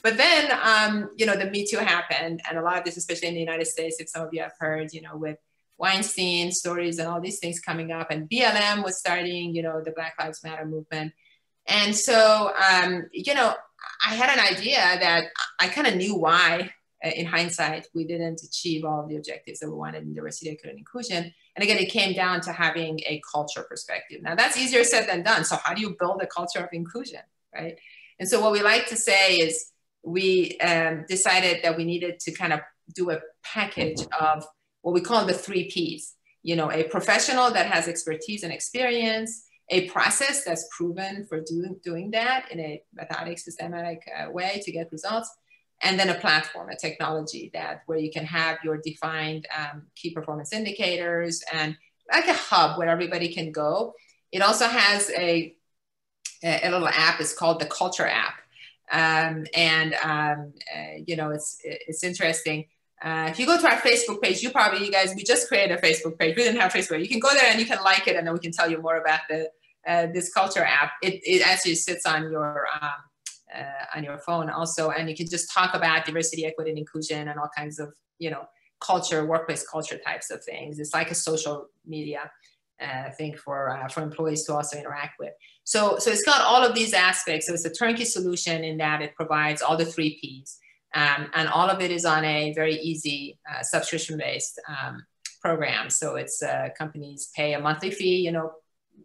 then, the Me Too happened, and a lot of this, especially in the United States, if some of you have heard, with Weinstein stories and all these things coming up, and BLM was starting, the Black Lives Matter movement. And so, I had an idea that I kind of knew why, in hindsight, we didn't achieve all of the objectives that we wanted in diversity, equity, and inclusion. And again, it came down to having a culture perspective. Now that's easier said than done. So how do you build a culture of inclusion, right? And so what we like to say is we decided that we needed to kind of do a package of what we call the 3 Ps, a professional that has expertise and experience, a process that's proven for doing that in a methodic, systematic way to get results, and then a platform, a technology where you can have your defined key performance indicators, and like a hub where everybody can go. It also has a little app. It's called the Culture app. It's interesting. If you go to our Facebook page, we just created a Facebook page. We didn't have Facebook. You can go there and you can like it, and then we can tell you more about this Culture app. It actually sits on your phone also, and you can just talk about diversity, equity, and inclusion, and all kinds of, culture, workplace culture types of things. It's like a social media. thing for employees to also interact with. So it's got all of these aspects. So it's a turnkey solution in that it provides all the 3 Ps. And all of it is on a very easy subscription-based program. So it's companies pay a monthly fee, you know,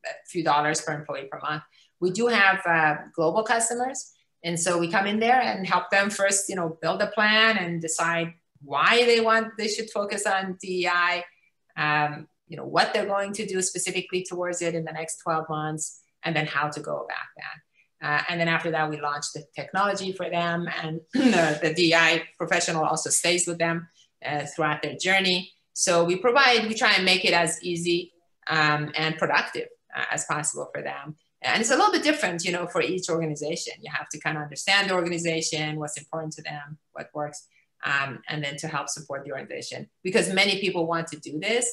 a few dollars per employee per month. We do have global customers. And so we come in there and help them first, you know, build a plan and decide why they should focus on DEI, you know, what they're going to do specifically towards it in the next 12 months, and then how to go about that. And then after that, we launch the technology for them, and the DEI professional also stays with them throughout their journey. So we try and make it as easy and productive as possible for them. And it's a little bit different, you know, for each organization. You have to kind of understand the organization, what's important to them, what works, and then to help support the organization. Because many people want to do this.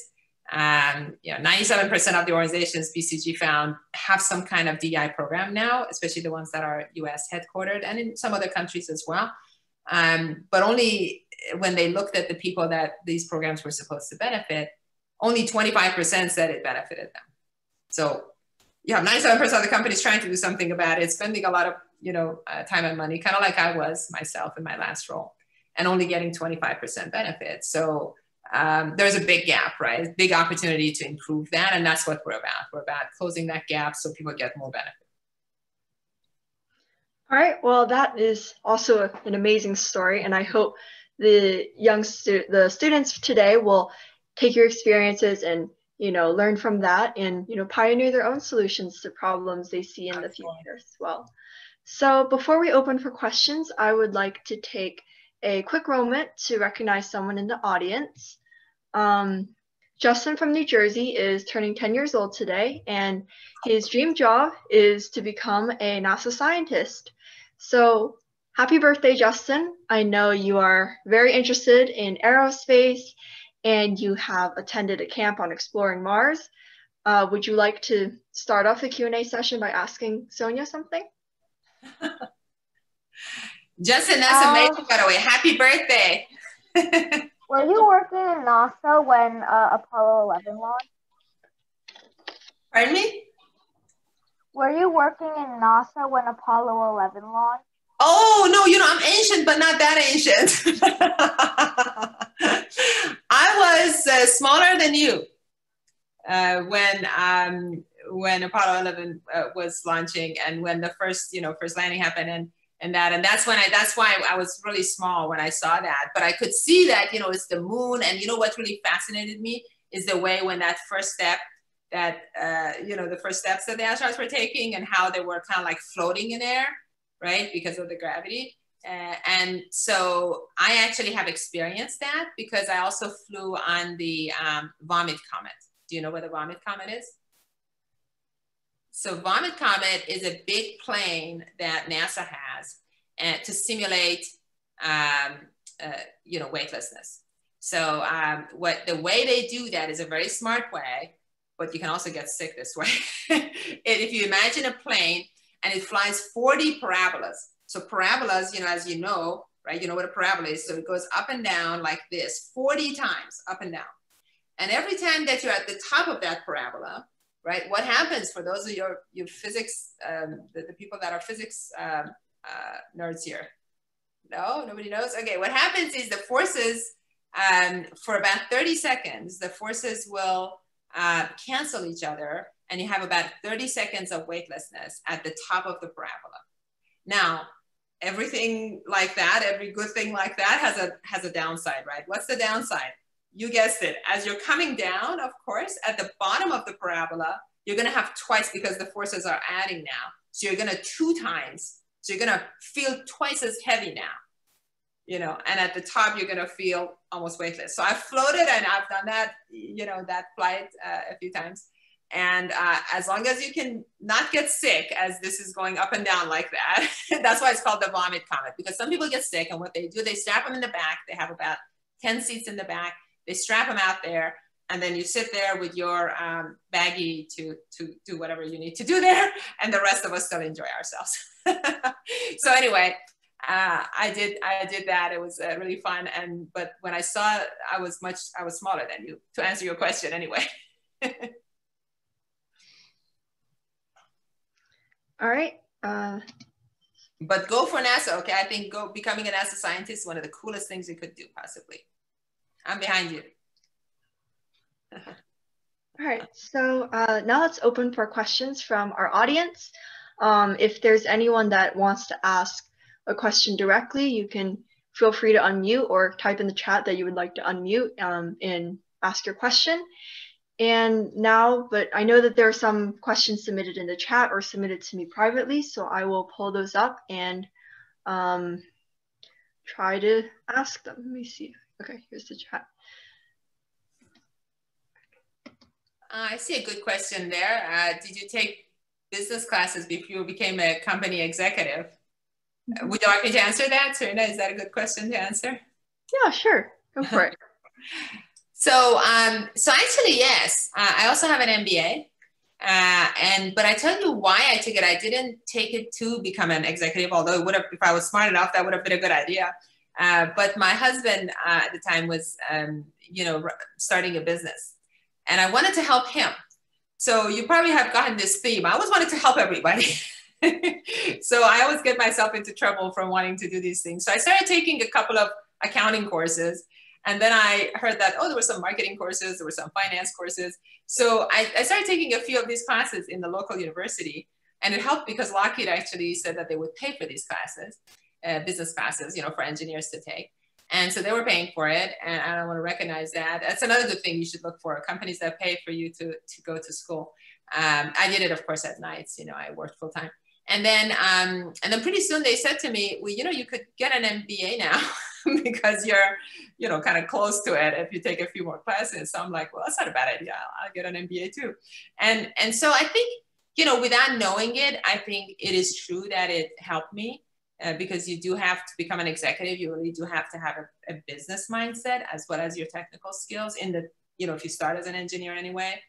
You know, 97% of the organizations BCG found have some kind of DEI program now, especially the ones that are US headquartered and in some other countries as well. But only when they looked at the people that these programs were supposed to benefit, only 25% said it benefited them. So you have 97% of the companies trying to do something about it, spending a lot of, you know, time and money, kind of like I was myself in my last role, and only getting 25% benefit. So there's a big gap, right? Big opportunity to improve that. And that's what we're about. We're about closing that gap so people get more benefit. All right, well, that is also an amazing story. And I hope the students today will take your experiences and, you know, learn from that and, you know, pioneer their own solutions to problems they see in the future as well. So before we open for questions, I would like to take a quick moment to recognize someone in the audience. Justin from New Jersey is turning 10 years old today, and his dream job is to become a NASA scientist. So happy birthday, Justin. I know you are very interested in aerospace and you have attended a camp on exploring Mars. Would you like to start off the Q&A session by asking Sonya something? Justin, that's amazing, by the way. Happy birthday. Were you working in NASA when Apollo 11 launched? Pardon me? Were you working in NASA when Apollo 11 launched? Oh, no, you know, I'm ancient, but not that ancient. I was smaller than you when Apollo 11 was launching, and when the first landing happened, and that's why I was really small when I saw that. But I could see that, you know, it's the moon, and you know what really fascinated me is the way when that first step the first steps that the astronauts were taking, and how they were kind of like floating in air, right, because of the gravity. And so I actually have experienced that because I also flew on the Vomit Comet. Do you know what the Vomit Comet is? So Vomit Comet is a big plane that NASA has to simulate, weightlessness. So the way they do that is a very smart way, but you can also get sick this way. If you imagine a plane and it flies 40 parabolas. So parabolas, you know, as you know, right? You know what a parabola is. So it goes up and down like this, 40 times up and down. And every time that you're at the top of that parabola, right? What happens for those of your physics, the people that are physics nerds here? No, nobody knows? Okay, what happens is the forces, for about 30 seconds, the forces will cancel each other, and you have about 30 seconds of weightlessness at the top of the parabola. Now, everything like that, every good thing like that has a downside, right? What's the downside? You guessed it. As you're coming down, of course, at the bottom of the parabola, you're going to have twice, because the forces are adding now. So you're going to 2 times. So you're going to feel twice as heavy now, you know, and at the top, you're going to feel almost weightless. So I've floated, and I've done that, you know, that flight a few times. And as long as you can not get sick as this is going up and down like that, that's why it's called the Vomit Comet, because some people get sick, and what they do, they strap them in the back. They have about 10 seats in the back. They strap them out there, and then you sit there with your baggie to do whatever you need to do there, and the rest of us still enjoy ourselves. So anyway, I did that. It was really fun. But when I saw it, I was smaller than you, to answer your question anyway. All right. But go for NASA, okay? I think becoming a NASA scientist is one of the coolest things you could do, possibly. I'm behind you. All right, so now let's open for questions from our audience. If there's anyone that wants to ask a question directly, you can feel free to unmute or type in the chat that you would like to unmute and ask your question. And now, but I know that there are some questions submitted in the chat or submitted to me privately, so I will pull those up and try to ask them. Let me see. Okay, here's the chat. I see a good question there. Did you take business classes before you became a company executive? Would you like me to answer that, Serena? Is that a good question to answer? Yeah, sure. Go for it. So actually, yes. I also have an MBA. But I tell you why I took it. I didn't take it to become an executive, although it would have, if I was smart enough, that would have been a good idea. But my husband at the time was, starting a business. And I wanted to help him. So you probably have gotten this theme. I always wanted to help everybody. So I always get myself into trouble from wanting to do these things. So I started taking a couple of accounting courses. And then I heard that, there were some marketing courses, there were some finance courses. So I started taking a few of these classes in the local university. And it helped because Lockheed actually said that they would pay for these classes, business classes, for engineers to take. And so they were paying for it, and I want to recognize that. That's another good thing you should look for, companies that pay for you to go to school. I did it, of course, at nights. I worked full time. And then pretty soon they said to me, well, you could get an MBA now because you're, kind of close to it if you take a few more classes. So I'm like, well, that's not a bad idea. I'll get an MBA too. And so I think, without knowing it, I think it is true that it helped me. Because you do have to become an executive, you really do have to have a business mindset as well as your technical skills if you start as an engineer anyway.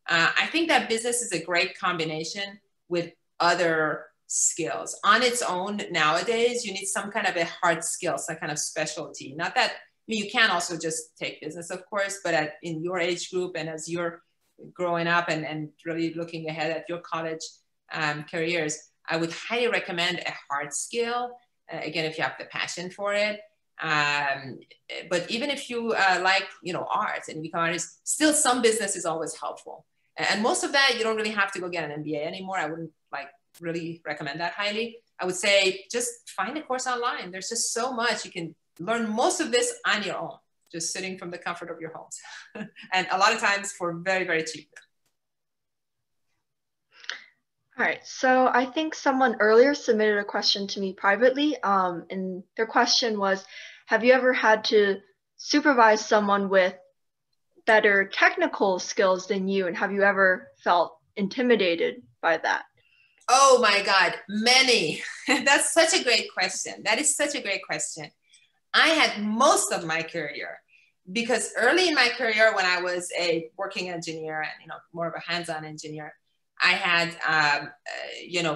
I think that business is a great combination with other skills. On its own nowadays, you need some kind of a hard skill, some kind of specialty. Not that, you can also just take business, of course, but in your age group and as you're growing up and really looking ahead at your college careers, I would highly recommend a hard skill, again, if you have the passion for it. But even if you like, art and you become an artist, still some business is always helpful. And most of that, you don't really have to go get an MBA anymore. I wouldn't really recommend that highly. I would say just find a course online. There's just so much. You can learn most of this on your own, just sitting from the comfort of your homes. And a lot of times for very, very cheap. All right, so I think someone earlier submitted a question to me privately, and their question was, have you ever had to supervise someone with better technical skills than you, and have you ever felt intimidated by that? Oh my God, many. That's such a great question. That is such a great question. I had most of my career, because early in my career when I was a working engineer and more of a hands-on engineer, I had,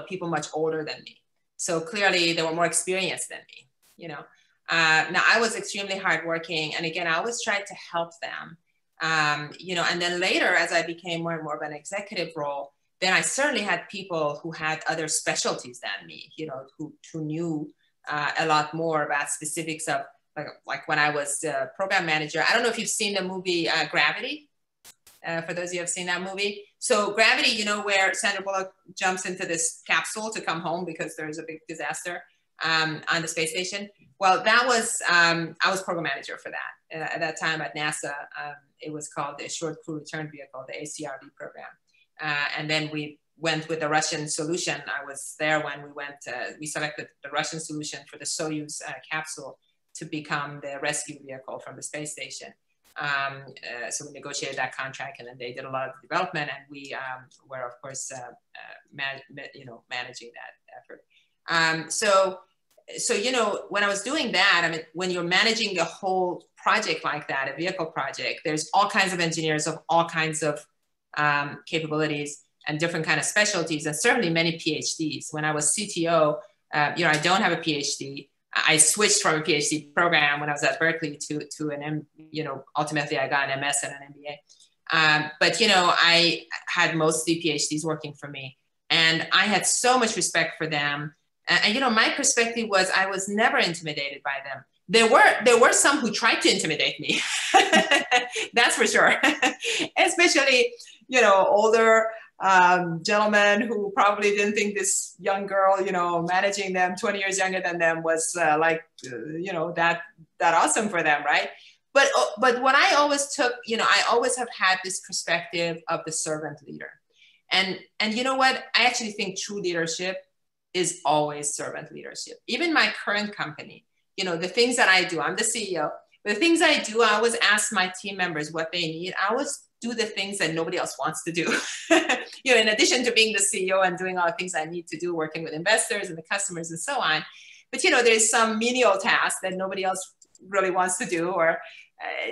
people much older than me. So clearly they were more experienced than me, Now I was extremely hardworking. And again, I always tried to help them, and then later as I became more and more of an executive role, then I certainly had people who had other specialties than me, who knew a lot more about specifics of like when I was the program manager. I don't know if you've seen the movie Gravity. For those of you who have seen that movie. So Gravity, where Sandra Bullock jumps into this capsule to come home because there's a big disaster on the space station. Well, that was, I was program manager for that. At that time at NASA, it was called the Short Crew Return Vehicle, the ACRV program. And then we went with the Russian solution. I was there when we selected the Russian solution for the Soyuz capsule to become the rescue vehicle from the space station. So we negotiated that contract, and then they did a lot of development, and we were, of course, managing that effort. So when I was doing that, when you're managing a whole project like that, a vehicle project, there's all kinds of engineers of all kinds of capabilities and different kind of specialties, and certainly many PhDs. When I was CTO, I don't have a PhD. I switched from a PhD program when I was at Berkeley to an ultimately I got an MS and an MBA. But I had mostly PhDs working for me. And I had so much respect for them. And you know, my perspective was I was never intimidated by them. There were some who tried to intimidate me. That's for sure. Especially, you know, older gentlemen who probably didn't think this young girl, you know, managing them 20 years younger than them was you know, that awesome for them, right? But what I always took, you know, I always have had this perspective of the servant leader. And you know what? I actually think true leadership is always servant leadership. Even my current company, you know, the things that I do, I'm the CEO, but the things I do, I always ask my team members what they need. I always do the things that nobody else wants to do. You know, in addition to being the CEO and doing all the things I need to do, working with investors and the customers and so on. But, you know, there's some menial tasks that nobody else really wants to do, or,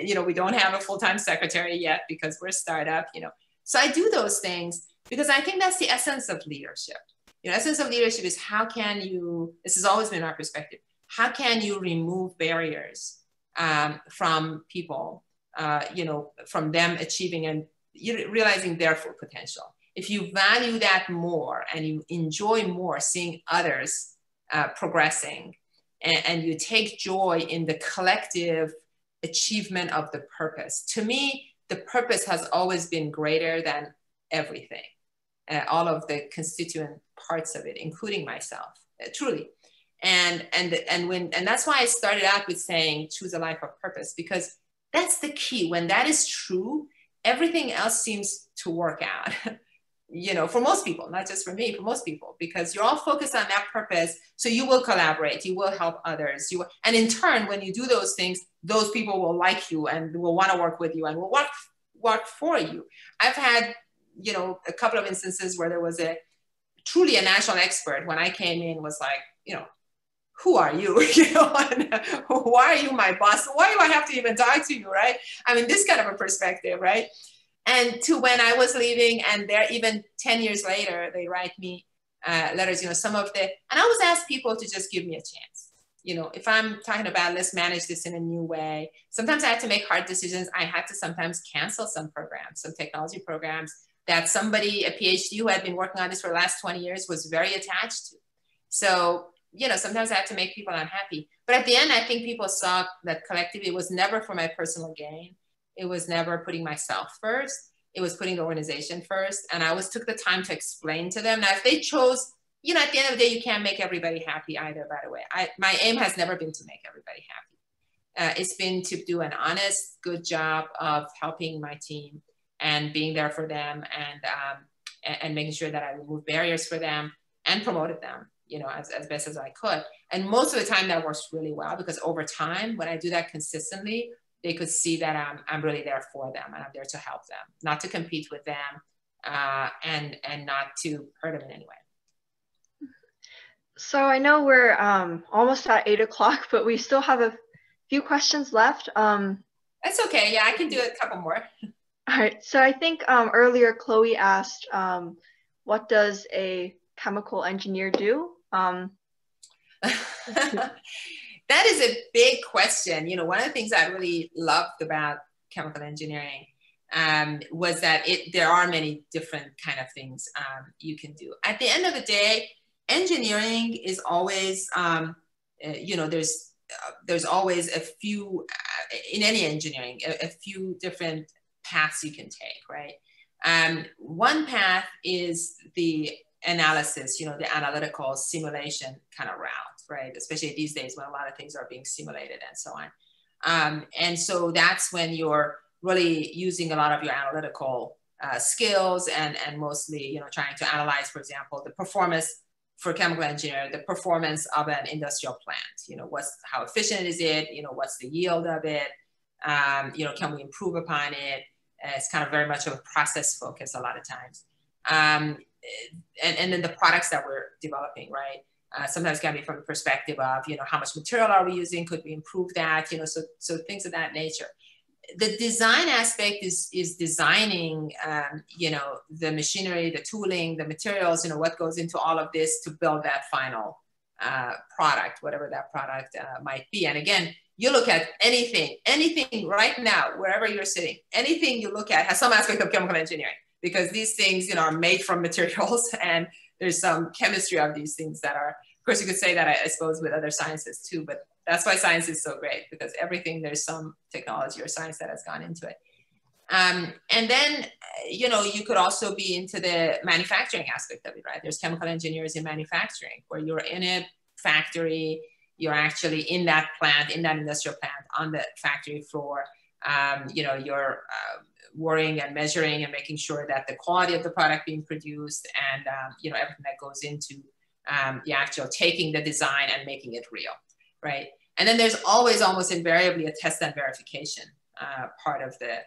you know, we don't have a full-time secretary yet because we're a startup, you know. So I do those things because I think that's the essence of leadership. You know, essence of leadership is how can you, this has always been our perspective, how can you remove barriers from people, you know, from them achieving and realizing their full potential. If you value that more and you enjoy more seeing others progressing, and you take joy in the collective achievement of the purpose. To me, the purpose has always been greater than everything, all of the constituent parts of it, including myself, truly. And that's why I started out with saying, choose a life of purpose, because that's the key. When that is true, everything else seems to work out, you know, for most people, not just for me, for most people, because you're all focused on that purpose. So you will collaborate, you will help others. And in turn, when you do those things, those people will like you and will want to work with you and will work for you. I've had, you know, a couple of instances where there was truly a national expert when I came in was like, you know, who are you? You know, and why are you my boss? Why do I have to even talk to you, right? I mean, this kind of a perspective, right? And to when I was leaving, and they're even 10 years later, they write me letters, you know, and I always ask people to just give me a chance. You know, if I'm talking about, let's manage this in a new way. Sometimes I had to make hard decisions. I had to sometimes cancel some programs, some technology programs that somebody, a PhD who had been working on this for the last 20 years was very attached to. So, you know, sometimes I had to make people unhappy. But at the end, I think people saw that collectively, it was never for my personal gain. It was never putting myself first. It was putting the organization first. And I always took the time to explain to them. Now, if they chose, you know, at the end of the day, you can't make everybody happy either, by the way. My aim has never been to make everybody happy. It's been to do an honest, good job of helping my team and being there for them, and making sure that I removed barriers for them and promoted them, you know, as best as I could. And most of the time that works really well, because over time, when I do that consistently, they could see that I'm really there for them and I'm there to help them, not to compete with them, and not to hurt them in any way. So I know we're almost at 8 o'clock, but we still have a few questions left. That's okay. Yeah, I can do a couple more. All right. So I think earlier Chloe asked, what does a chemical engineer do? That is a big question. You know, one of the things I really loved about chemical engineering was that there are many different kind of things you can do. At the end of the day, engineering is always, you know, there's always a few, in any engineering, a few different paths you can take, right? One path is the analysis, you know, the analytical simulation kind of route, right? Especially these days when a lot of things are being simulated and so on. And so that's when you're really using a lot of your analytical skills and mostly, you know, trying to analyze, for example, the performance for chemical engineer, the performance of an industrial plant. You know, how efficient is it? You know, what's the yield of it? You know, can we improve upon it? It's kind of very much of a process focus a lot of times. And then the products that we're developing, right? Sometimes can be from the perspective of, you know, how much material are we using? Could we improve that? You know, so things of that nature. The design aspect is designing, you know, the machinery, the tooling, the materials, you know, what goes into all of this to build that final product, whatever that product might be. And again, you look at anything right now, wherever you're sitting, anything you look at has some aspect of chemical engineering, because these things, you know, are made from materials and there's some chemistry of these things that are, of course you could say that I suppose with other sciences too, but that's why science is so great, because everything, there's some technology or science that has gone into it. And then, you know, you could also be into the manufacturing aspect of it, right? There's chemical engineers in manufacturing where you're in a factory, you're actually in that plant, in that industrial plant, on the factory floor. You know, you're worrying and measuring and making sure that the quality of the product being produced and, you know, everything that goes into the actual taking the design and making it real, right? And then there's always, almost invariably, a test and verification part of the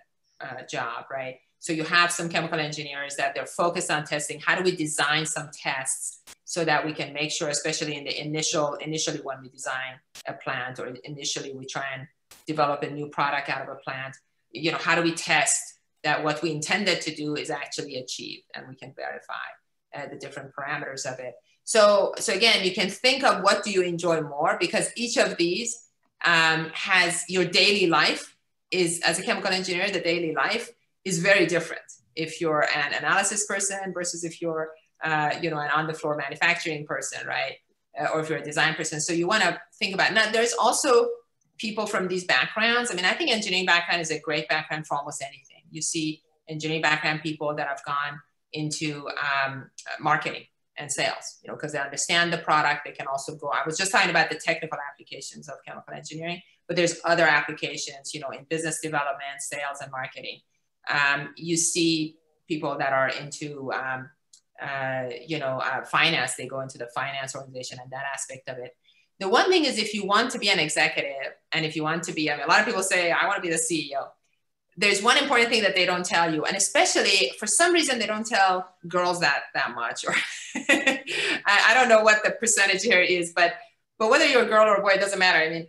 job, right? So you have some chemical engineers that they're focused on testing. How do we design some tests so that we can make sure, especially in the initially when we design a plant, or initially we try and develop a new product out of a plant, you know, how do we test that what we intended to do is actually achieved, and we can verify the different parameters of it. So again, you can think of what do you enjoy more, because each of these has your daily life is, as a chemical engineer, the daily life is very different if you're an analysis person versus if you're, you know, an on-the-floor manufacturing person, right? Or if you're a design person. So you want to think about, now there's also people from these backgrounds. I mean, I think engineering background is a great background for almost anything. You see engineering background people that have gone into marketing and sales, you know, because they understand the product. They can also go, I was just talking about the technical applications of chemical engineering, but there's other applications, you know, in business development, sales, and marketing. You see people that are into, you know, finance. They go into the finance organization and that aspect of it. The one thing is, if you want to be an executive, and if you want to be, I mean, a lot of people say, I want to be the CEO. There's one important thing that they don't tell you, and especially for some reason, they don't tell girls that much, or I don't know what the percentage here is, but whether you're a girl or a boy, it doesn't matter. I mean,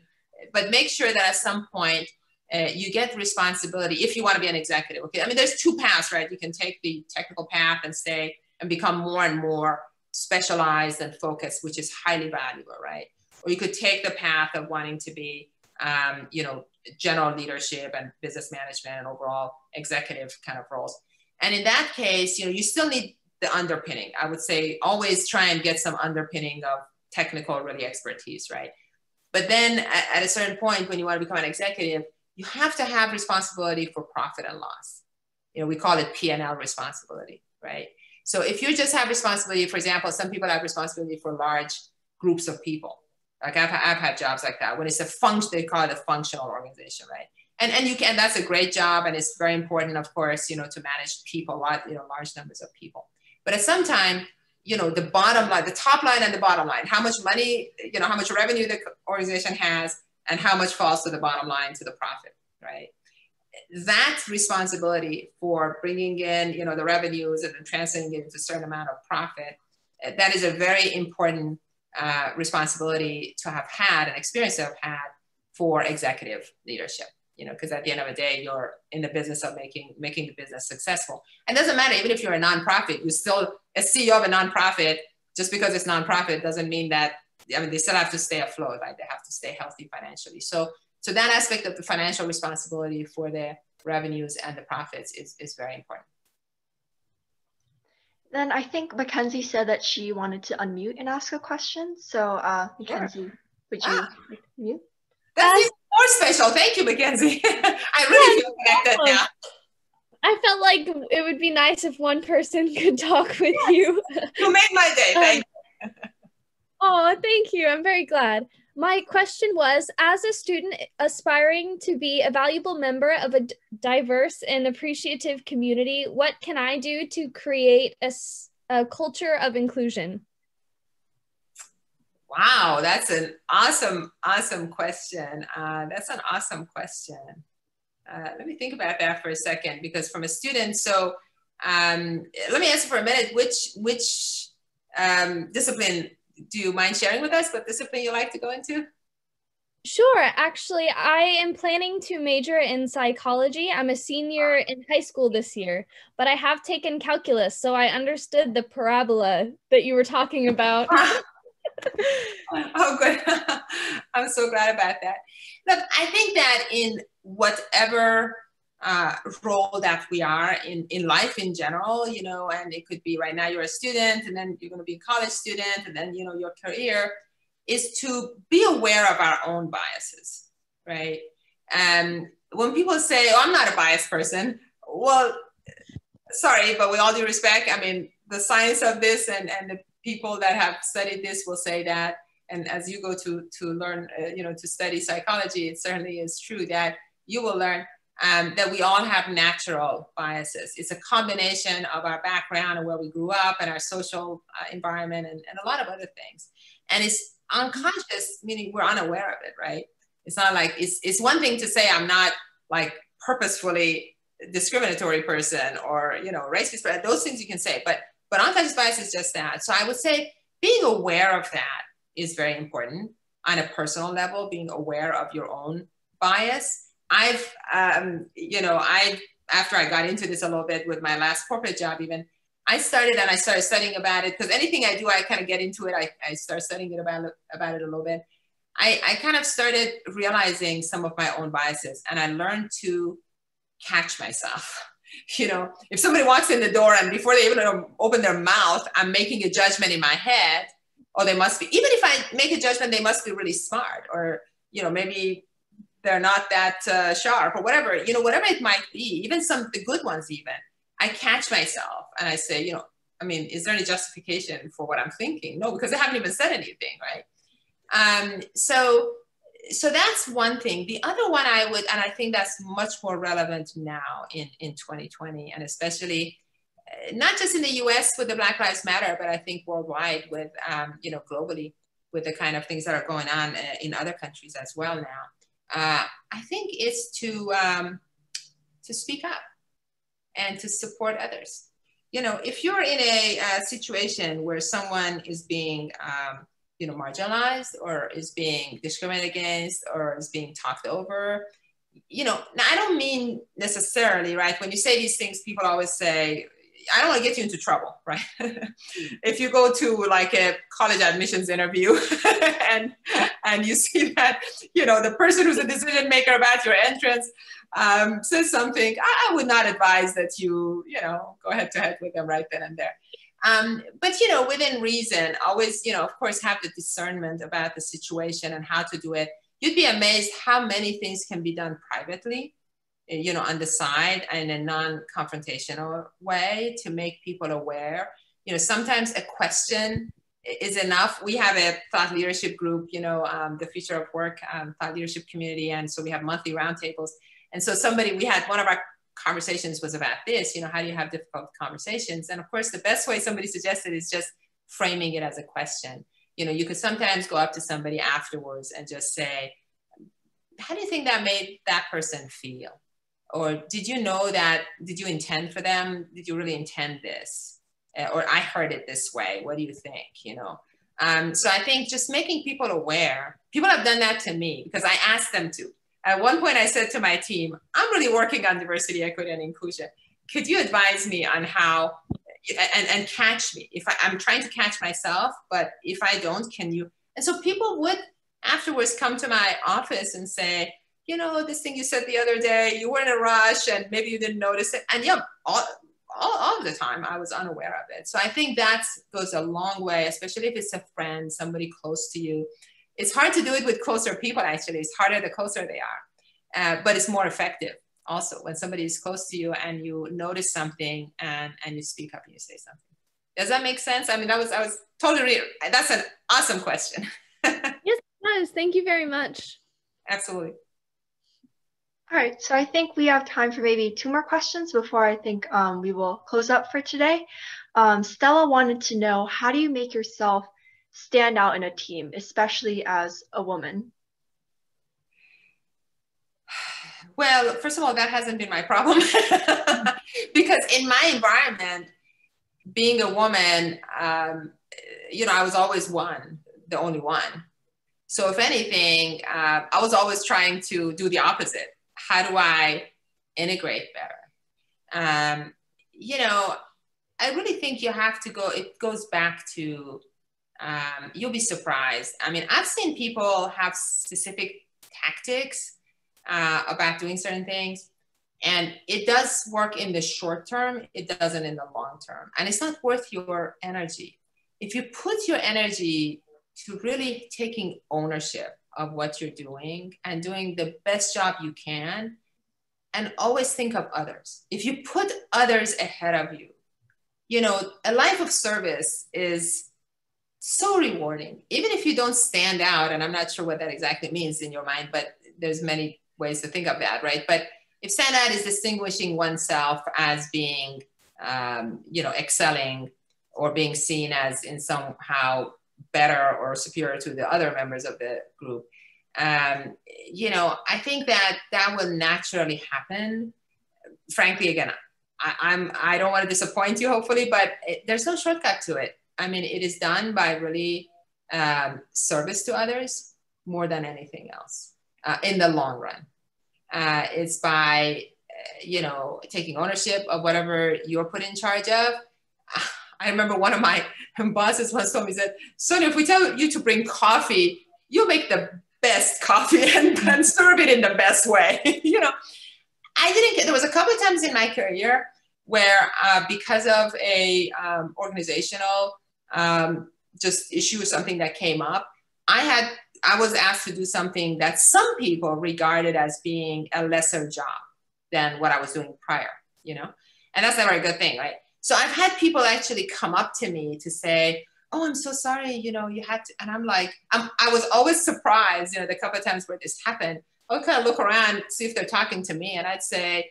but make sure that at some point you get responsibility if you want to be an executive. Okay, I mean, there's two paths, right? You can take the technical path and stay and become more and more specialized and focused, which is highly valuable, right? Or you could take the path of wanting to be, you know, general leadership and business management and overall executive kind of roles. And in that case, you know, you still need the underpinning. I would say always try and get some underpinning of technical really expertise, right? But then at a certain point, when you want to become an executive, you have to have responsibility for profit and loss. You know, we call it P&L responsibility, right? So if you just have responsibility, for example, some people have responsibility for large groups of people. Like I've had jobs like that when it's a function, they call it a functional organization, right? And you can, that's a great job, and it's very important, of course, you know, to manage people, you know, large numbers of people. But at some time, you know, the bottom line, the top line and the bottom line, how much money, you know, how much revenue the organization has, and how much falls to the bottom line, to the profit, right? That responsibility for bringing in, you know, the revenues and then translating it into a certain amount of profit, that is a very important responsibility to have had, and experience to have had for executive leadership, you know, because at the end of the day, you're in the business of making the business successful. And it doesn't matter, even if you're a nonprofit, you're still a CEO of a nonprofit. Just because it's nonprofit doesn't mean that, I mean, they still have to stay afloat, right? They have to stay healthy financially. So that aspect of the financial responsibility for the revenues and the profits is very important. Then I think Mackenzie said that she wanted to unmute and ask a question. So Mackenzie, would you like to mute? That's even more special. Thank you, Mackenzie. I really feel connected now. I felt like it would be nice if one person could talk with you. You made my day. Thank you. Oh, thank you. I'm very glad. My question was, as a student aspiring to be a valuable member of a diverse and appreciative community, what can I do to create a culture of inclusion? Wow, that's an awesome question. That's an awesome question. Let me think about that for a second, because from a student, so let me answer for a minute, which discipline do you mind sharing with us? What discipline you like to go into? Sure. Actually, I am planning to major in psychology. I'm a senior in high school this year, but I have taken calculus, so I understood the parabola that you were talking about. Oh, good. I'm so glad about that. Look, I think that in whatever role that we are in life in general, you know, and it could be right now you're a student and then you're going to be a college student and then, you know, your career is to be aware of our own biases, right? And when people say, oh, I'm not a biased person, well, sorry, but with all due respect, I mean, the science of this and the people that have studied this will say that, and as you go to learn, you know, to study psychology, it certainly is true that you will learn that we all have natural biases. It's a combination of our background and where we grew up and our social environment and a lot of other things. And it's unconscious, meaning we're unaware of it, right? It's not like, it's one thing to say I'm not like purposefully discriminatory person or, you know, racist, but those things you can say, but unconscious bias is just that. So I would say being aware of that is very important on a personal level, being aware of your own bias. You know, after I got into this a little bit with my last corporate job, even, I started studying about it, because anything I do, I kind of get into it. I start studying about it a little bit. I kind of started realizing some of my own biases, and I learned to catch myself. You know, if somebody walks in the door and before they even open their mouth, I'm making a judgment in my head, or they must be, even if I make a judgment, they must be really smart, or, you know, maybe they're not that sharp or whatever, you know, whatever it might be, even the good ones even, I catch myself and I say, you know, I mean, is there any justification for what I'm thinking? No, because I haven't even said anything, right? So that's one thing. The other one and I think that's much more relevant now in 2020, and especially not just in the US with the Black Lives Matter, but I think worldwide with, you know, globally with the kind of things that are going on in other countries as well now. I think it's to speak up and to support others. You know, if you're in a situation where someone is being, you know, marginalized or is being discriminated against or is being talked over, you know, now I don't mean necessarily, right? When you say these things, people always say, I don't want to get you into trouble, right? If you go to like a college admissions interview and you see that, you know, the person who's a decision maker about your entrance says something, I would not advise that you know, go head to head with them right then and there. But, you know, within reason, always, you know, of course, have the discernment about the situation and how to do it. You'd be amazed how many things can be done privately, you know, on the side in a non-confrontational way to make people aware. You know, sometimes a question is enough. We have a thought leadership group, you know, the Future of Work thought leadership community. And so we have monthly roundtables. And so we had one of our conversations was about this, you know, how do you have difficult conversations? And of course, the best way somebody suggested is just framing it as a question. You know, you could sometimes go up to somebody afterwards and just say, how do you think that made that person feel? Or did you know that, did you intend for them? Did you really intend this? Or I heard it this way. What do you think? You know? So I think just making people aware, people have done that to me because I asked them to. At one point I said to my team, I'm really working on diversity, equity, and inclusion. Could you advise me on how, and catch me? If I'm trying to catch myself, but if I don't, can you? And so people would afterwards come to my office and say, you know, this thing you said the other day, you were in a rush and maybe you didn't notice it. And yeah, all the time I was unaware of it. So I think that goes a long way, especially if it's a friend, somebody close to you. It's hard to do it with closer people, actually. It's harder the closer they are, but it's more effective also when somebody is close to you and you notice something and you speak up and you say something. Does that make sense? I mean, I was totally, that's an awesome question. Yes, it does. Thank you very much. Absolutely. All right, so I think we have time for maybe 2 more questions before I think we will close up for today. Stella wanted to know, how do you make yourself stand out in a team, especially as a woman? Well, first of all, that hasn't been my problem because in my environment, being a woman, you know, I was always the only one. So if anything, I was always trying to do the opposite. How do I integrate better? You know, I really think you have to go, it goes back to, you'll be surprised. I mean, I've seen people have specific tactics about doing certain things. And it does work in the short term, it doesn't in the long term. And it's not worth your energy. If you put your energy to really taking ownership of what you're doing and doing the best job you can, and always think of others. If you put others ahead of you, you know, a life of service is so rewarding, even if you don't stand out. And I'm not sure what that exactly means in your mind, but there's many ways to think of that, right? But if stand out is distinguishing oneself as being, you know, excelling or being seen as in somehow better or superior to the other members of the group, you know, I think that that will naturally happen. Frankly, again, I don't want to disappoint you, hopefully, but there's no shortcut to it. I mean, it is done by really service to others more than anything else in the long run. It's by, you know, taking ownership of whatever you're put in charge of. I remember one of my bosses once told me, said, Sonya, if we tell you to bring coffee, you'll make the best coffee and serve it in the best way. You know, I didn't get, there was a couple of times in my career where because of a organizational just issue or something that came up, I was asked to do something that some people regarded as being a lesser job than what I was doing prior, you know, and that's never a good thing, right? So I've had people actually come up to me to say, oh, I'm so sorry, you know, you had to, and I'm like, I was always surprised, you know, the couple of times where this happened, I would kind of look around, see if they're talking to me, and I'd say,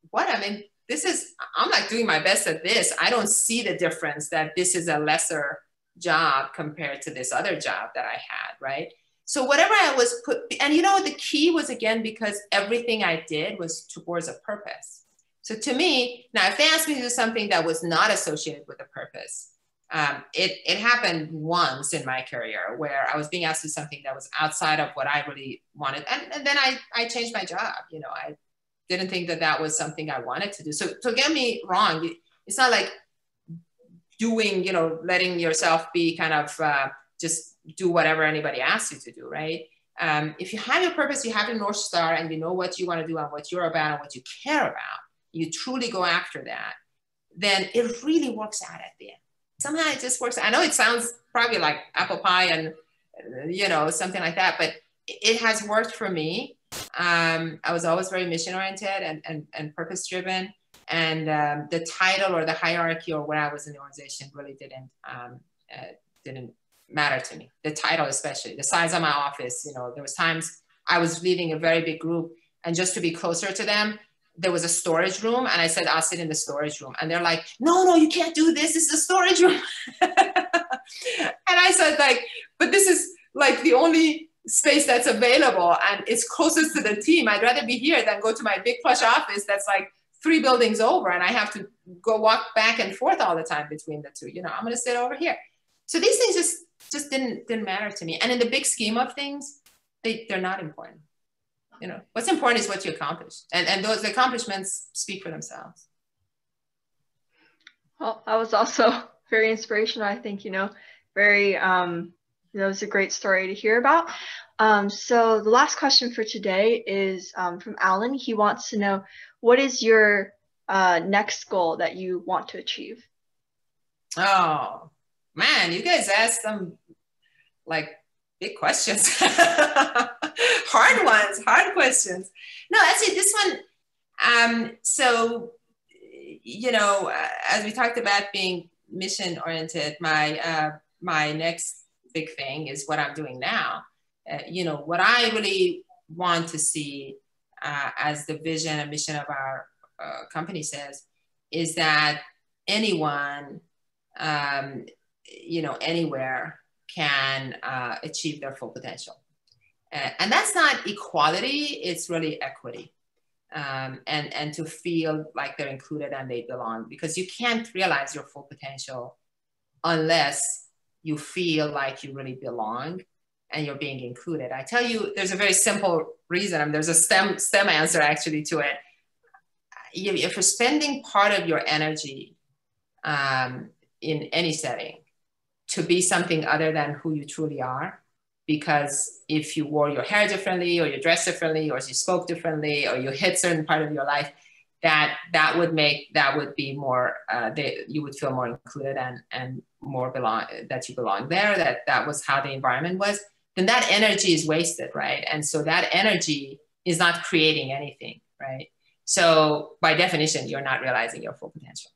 what, I mean, this is, I'm like doing my best at this. I don't see the difference that this is a lesser job compared to this other job that I had, right? So whatever I was put, and you know, the key was, again, because everything I did was towards a purpose. So to me, now if they asked me to do something that was not associated with a purpose, it happened once in my career where I was being asked to do something that was outside of what I really wanted. And then I changed my job. You know, I didn't think that that was something I wanted to do. So don't get me wrong. It's not like doing, you know, letting yourself be kind of just do whatever anybody asks you to do, right? If you have your purpose, you have your North Star, and you know what you want to do and what you're about and what you care about, you truly go after that, then it really works out at the end. Somehow it just works. I know it sounds probably like apple pie and, you know, something like that, but it has worked for me. I was always very mission oriented and purpose driven. And the title or the hierarchy or where I was in the organization really didn't matter to me. The title, especially the size of my office, you know, there was times I was leading a very big group, and just to be closer to them, there was a storage room, and I said, I'll sit in the storage room. And they're like, no, you can't do this. It's a storage room. And I said, like, but this is like the only space that's available, and it's closest to the team. I'd rather be here than go to my big plush office that's like 3 buildings over, and I have to go walk back and forth all the time between the two. You know, I'm going to sit over here. So these things just didn't matter to me. And in the big scheme of things, they're not important. You know, what's important is what you accomplish. And those accomplishments speak for themselves. Well, that was also very inspirational, I think, you know, very, that was a great story to hear about. So the last question for today is from Alan. He wants to know, what is your next goal that you want to achieve? Oh, man, you guys asked some like big questions. Hard ones, hard questions. No, actually this one, so, you know, as we talked about being mission oriented, my next big thing is what I'm doing now. You know, what I really want to see as the vision and mission of our company says, is that anyone, you know, anywhere can achieve their full potential. And that's not equality, it's really equity. And to feel like they're included and they belong, because you can't realize your full potential unless you feel like you really belong and you're being included. I tell you, there's a very simple reason, and there's a STEM answer actually to it. If you're spending part of your energy in any setting to be something other than who you truly are, because if you wore your hair differently, or you dressed differently, or you spoke differently, or you hit certain part of your life, that would be more, you would feel more included and more that you belong there, that was how the environment was, then that energy is wasted, right? And so that energy is not creating anything, right? So by definition, you're not realizing your full potential.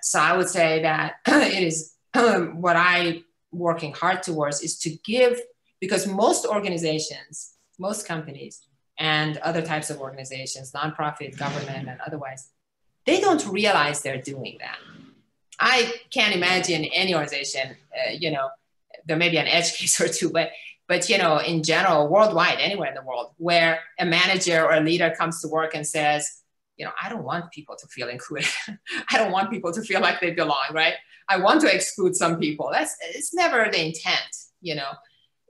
So I would say that it is what I'm working hard towards is to give, because most organizations, most companies, and other types of organizations, nonprofit, government, and otherwise, they don't realize they're doing that. I can't imagine any organization, there may be an edge case or two, but in general, worldwide, anywhere in the world, where a manager or a leader comes to work and says, I don't want people to feel included. I don't want people to feel like they belong, right? I want to exclude some people. It's never the intent,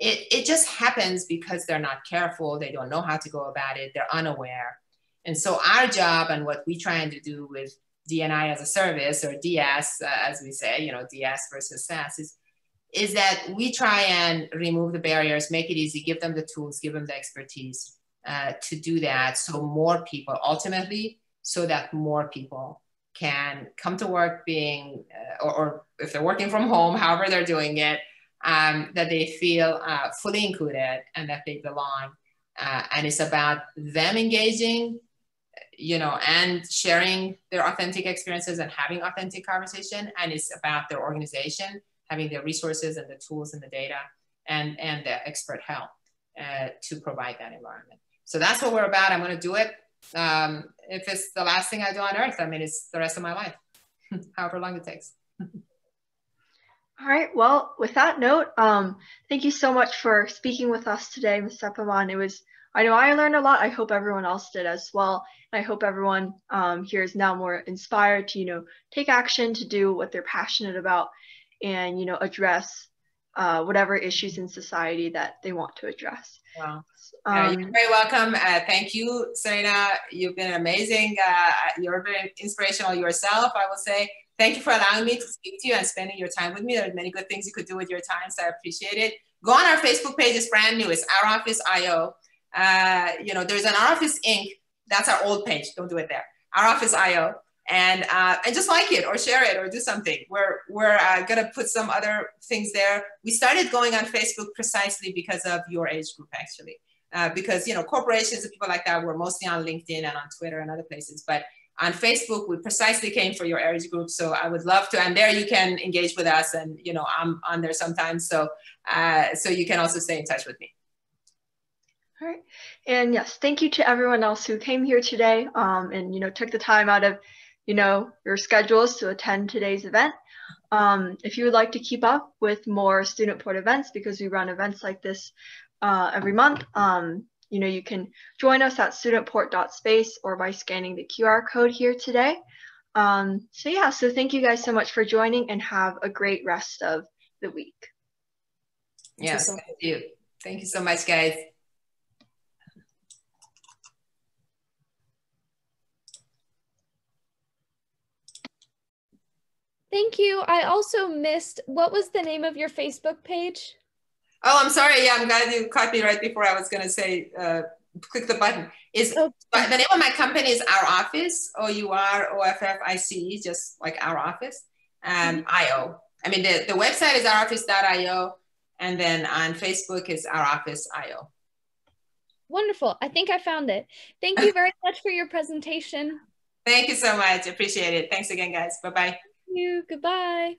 It just happens because they're not careful. They don't know how to go about it. They're unaware. And so our job and what we're trying to do with D&I as a service, or DS, as we say, DS versus SaaS, is that we try and remove the barriers, make it easy, give them the tools, give them the expertise to do that. So more people, ultimately, so that more people can come to work being, or if they're working from home, however they're doing it, that they feel fully included and that they belong. And it's about them engaging, and sharing their authentic experiences and having authentic conversation. And it's about their organization having the resources and the tools and the data and the expert help to provide that environment. So that's what we're about. I'm going to do it. If it's the last thing I do on earth, it's the rest of my life, however long it takes. All right. Well, with that note, thank you so much for speaking with us today, Ms. Sepahban. I know I learned a lot. I hope everyone else did as well. I hope everyone here is now more inspired to, take action, to do what they're passionate about, and, address whatever issues in society that they want to address. Wow. You're very welcome. Thank you, Serena. You've been amazing. You're very inspirational yourself, I will say. Thank you for allowing me to speak to you and spending your time with me. There are many good things you could do with your time, so I appreciate it. Go on our Facebook page. It's brand new. It's Our Office IO. There's an Our Office Inc. That's our old page. Don't do it there. Our Office IO. And just like it or share it or do something. We're going to put some other things there. We started going on Facebook precisely because of your age group, actually. Because, corporations and people like that were mostly on LinkedIn and on Twitter and other places. But on Facebook, we precisely came for your age group. So I would love to, and there you can engage with us. And, I'm on there sometimes. So you can also stay in touch with me. All right. And yes, thank you to everyone else who came here today and, took the time out of, your schedules to attend today's event. If you would like to keep up with more Student Port events, because we run events like this every month, you can join us at studentport.space or by scanning the QR code here today. So thank you guys so much for joining, and have a great rest of the week. Yes, thank you. Thank you so much, guys. Thank you. I also missed, what was the name of your Facebook page? Oh, I'm sorry. Yeah, I'm glad you caught me right before I was going to say, click the button. The name of my company is Our Office, OUROFFICE, just like Our Office, IO. The website is ouroffice.io, and then on Facebook is Our Office IO. Wonderful. I think I found it. Thank you very much for your presentation. Thank you so much. Appreciate it. Thanks again, guys. Bye-bye. Thank you. Goodbye.